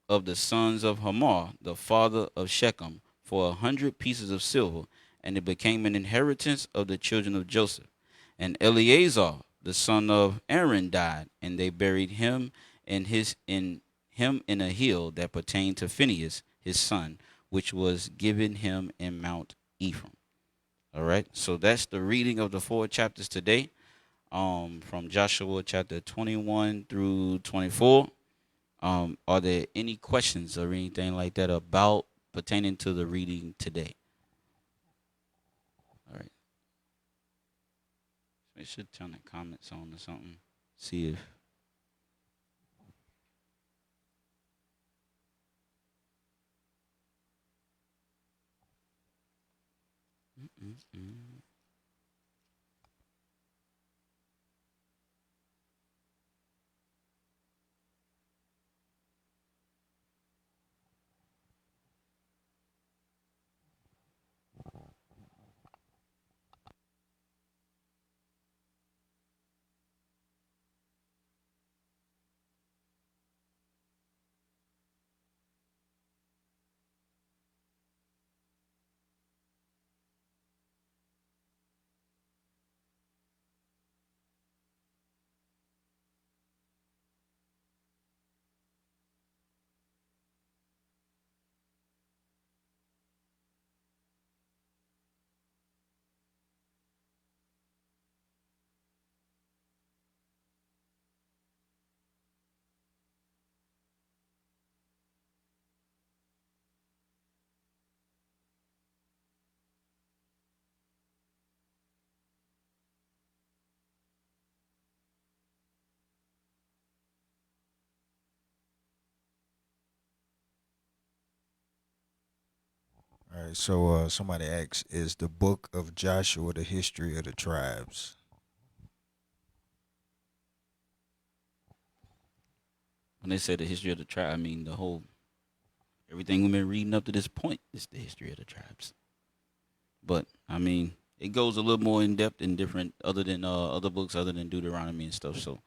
of the sons of Hamor, the father of Shechem, for 100 pieces of silver, and it became an inheritance of the children of Joseph. And Eleazar, the son of Aaron, died, and they buried him in a hill that pertained to Phinehas, his son, which was given him in Mount Ephraim. All right, so that's the reading of the 4 chapters today, from Joshua chapter 21 through 24. Are there any questions or anything like that about pertaining to the reading today? All right. So it should turn the comments on or something. See if. Mm-mm-mm. All right, so somebody asks, is the book of Joshua the history of the tribes? When they say the history of the tribe, I mean the whole everything we've been reading up to this point is the history of the tribes. But I mean, it goes a little more in depth and different, other than other books, other than Deuteronomy and stuff. So,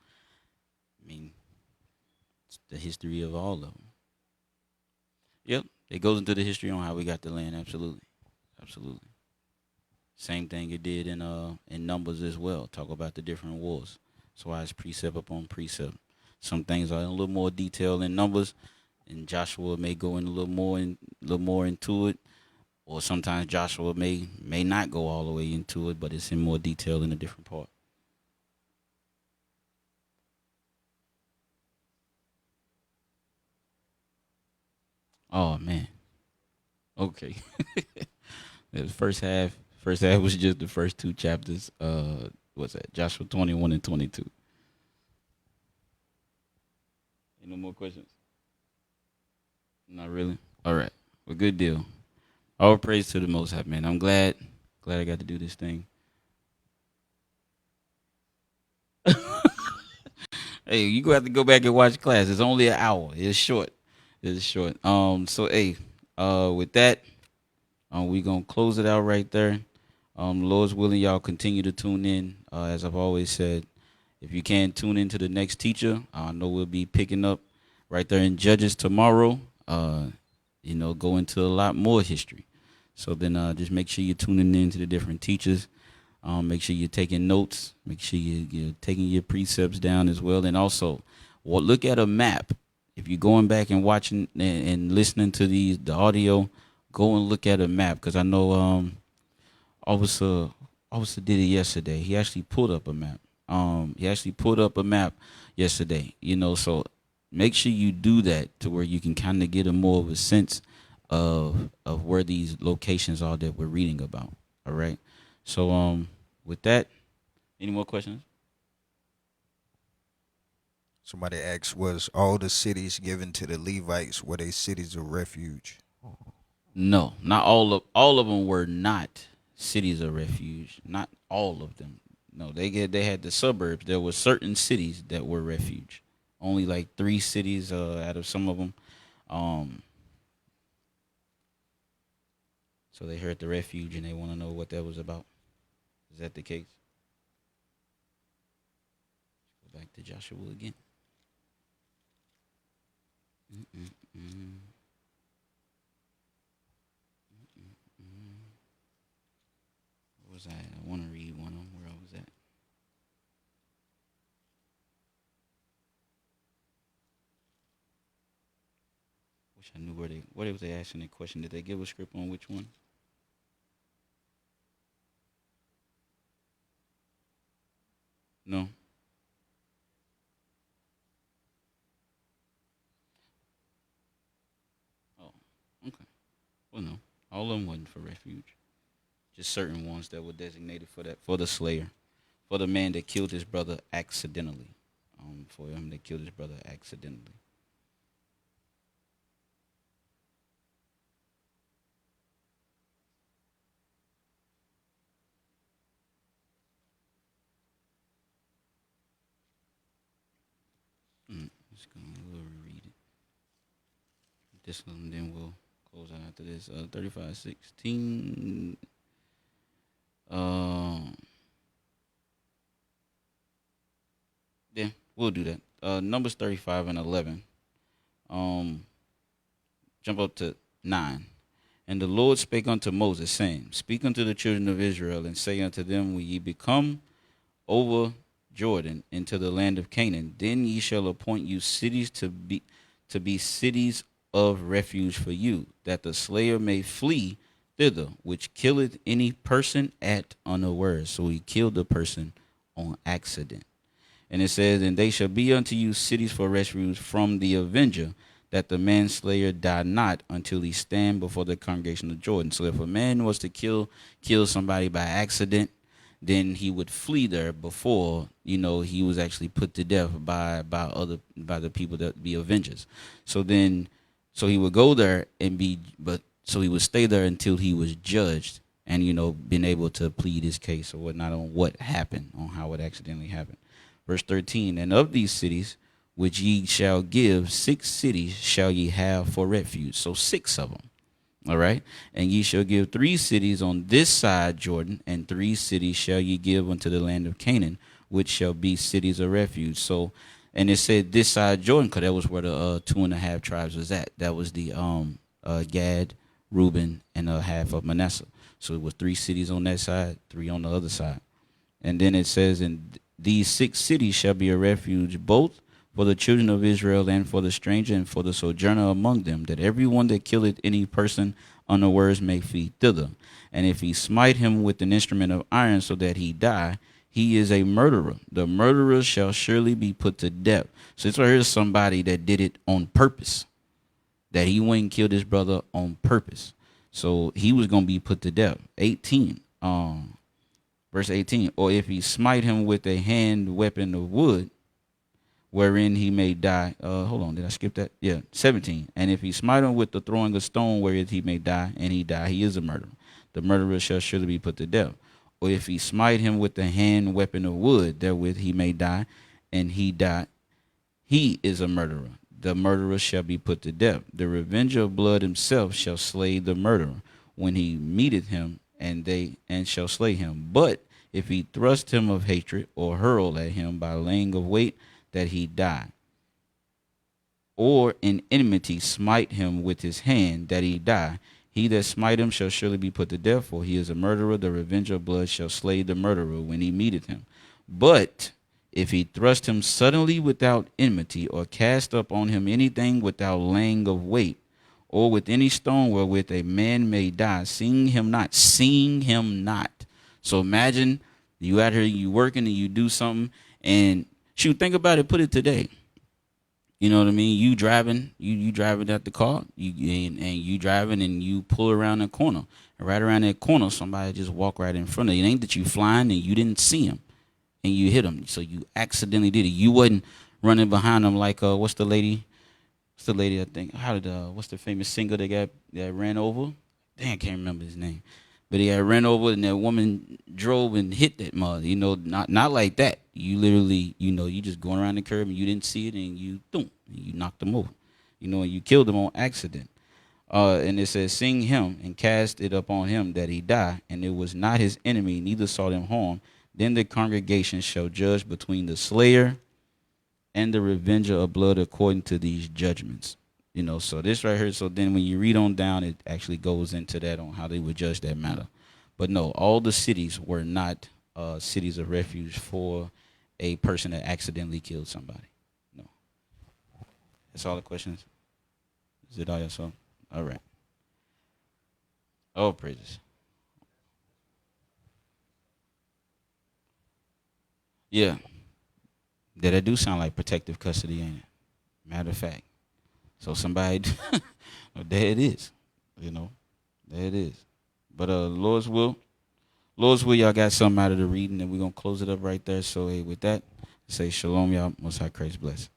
I mean, it's the history of all of them. Yep, it goes into the history on how we got the land. Absolutely, absolutely. Same thing it did in Numbers as well. Talk about the different wars. That's why it's precept upon precept. Some things are in a little more detail in Numbers, and Joshua may go in a little more into it, or sometimes Joshua may not go all the way into it, but it's in more detail in a different part. Oh man. Okay. The first half was just the first two chapters. What's that? Joshua 21 and 22. Any more questions? Not really. All right. Well, good deal. All praise to the Most High, man. I'm glad I got to do this thing. Hey, you gonna have to go back and watch class. It's only an hour. It's short. It's short. So hey, with that, we gonna close it out right there. Lord's willing, y'all continue to tune in. As I've always said, if you can tune in to the next teacher, I know we'll be picking up right there in Judges tomorrow. Go into a lot more history. So then just make sure you're tuning in to the different teachers. Make sure you're taking notes. Make sure you're taking your precepts down as well. And also, look at a map. If you're going back and watching and listening to the audio, go and look at a map. Because I know Officer did it yesterday. He actually pulled up a map. Yesterday. So make sure you do that to where you can kind of get a more of a sense of where these locations are that we're reading about. All right. So with that, any more questions? Somebody asked, was all the cities given to the Levites, were they cities of refuge? No, not all of them were not cities of refuge. Not all of them. No, they had the suburbs. There were certain cities that were refuge. Only like 3 cities out of some of them. So they heard the refuge and they want to know what that was about. Is that the case? Go back to Joshua again. Where was I? I want to read one of them where I was at. Wish I knew where was they asking the question. Did they give a script on which one? No. Oh, okay. Well, no. All of them wasn't for refuge. Just certain ones that were designated for the slayer, for the man that killed his brother accidentally. For him that killed his brother accidentally. Let's go. We'll read it. This one, then we'll close out after this. 35:16. Yeah, we'll do that. Numbers 35 and 11. Jump up to 9. And the Lord spake unto Moses, saying, Speak unto the children of Israel, and say unto them, When ye become over Jordan into the land of Canaan, then ye shall appoint you cities to be cities of refuge for you, that the slayer may flee thither, which killeth any person at unawares. So he killed the person on accident. And it says, And they shall be unto you cities for refuge from the avenger, that the manslayer die not until he stand before the congregation of Jordan. So if a man was to kill somebody by accident, then he would flee there before he was actually put to death by the people that be avengers. So he would go there so he would stay there until he was judged and been able to plead his case or whatnot on what happened, on how it accidentally happened. Verse 13, and of these cities which ye shall give, 6 cities shall ye have for refuge. So 6 of them. All right. And ye shall give 3 cities on this side Jordan, and 3 cities shall ye give unto the land of Canaan, which shall be cities of refuge. So, and it said this side Jordan, because that was where the 2.5 tribes was at. That was the Gad, Reuben, and half of Manasseh. So it was 3 cities on that side, 3 on the other side. And then it says, and these 6 cities shall be a refuge, both for the children of Israel and for the stranger and for the sojourner among them, that every one that killeth any person unawares may flee thither. And if he smite him with an instrument of iron so that he die, he is a murderer. The murderer shall surely be put to death. So it's right here somebody that did it on purpose. that he went and killed his brother on purpose. So he was going to be put to death. 18, verse 18. Or if he smite him with a hand weapon of wood, wherein he may die. Hold on, did I skip that? Yeah, 17. And if he smite him with the throwing a stone wherein he may die, and he die, he is a murderer. The murderer shall surely be put to death. Or if he smite him with the hand weapon of wood, therewith he may die, and he die, he is a murderer. The murderer shall be put to death. The revenger of blood himself shall slay the murderer when he meeteth him, and shall slay him. But if he thrust him of hatred, or hurl at him by laying of weight, that he die, or in enmity smite him with his hand, that he die, he that smite him shall surely be put to death, for he is a murderer. The revenger of blood shall slay the murderer when he meeteth him. But if he thrust him suddenly without enmity, or cast up on him anything without laying of weight, or with any stone wherewith a man may die, seeing him not. So imagine you out here, you working, and you do something, and shoot, think about it, put it today. You know what I mean? You driving, you driving at the car, and you driving, and you pull around the corner. And right around that corner, somebody just walk right in front of you. It ain't that you flying and you didn't see him, and you hit him. So you accidentally did it. You wasn't running behind him like what's the lady? I think. What's the famous singer that ran over? Dang, I can't remember his name. But he had ran over, and that woman drove and hit that mother. You know, not like that. You literally, you just going around the curb and you didn't see it, and you knocked him over. And you killed him on accident. And it says, sing him and cast it upon him that he die, and it was not his enemy, neither sought him harm. Then the congregation shall judge between the slayer and the revenger of blood according to these judgments. So this right here, so then when you read on down, it actually goes into that on how they would judge that matter. But no, all the cities were not cities of refuge for a person that accidentally killed somebody. No. That's all the questions? Is it all yourself? All right. Oh, praises. Yeah. That do sound like protective custody, ain't it? Matter of fact. So somebody, there it is, there it is. But Lord's will, y'all got something out of the reading, and we're going to close it up right there. So hey, with that, say shalom, y'all. Most high Christ bless.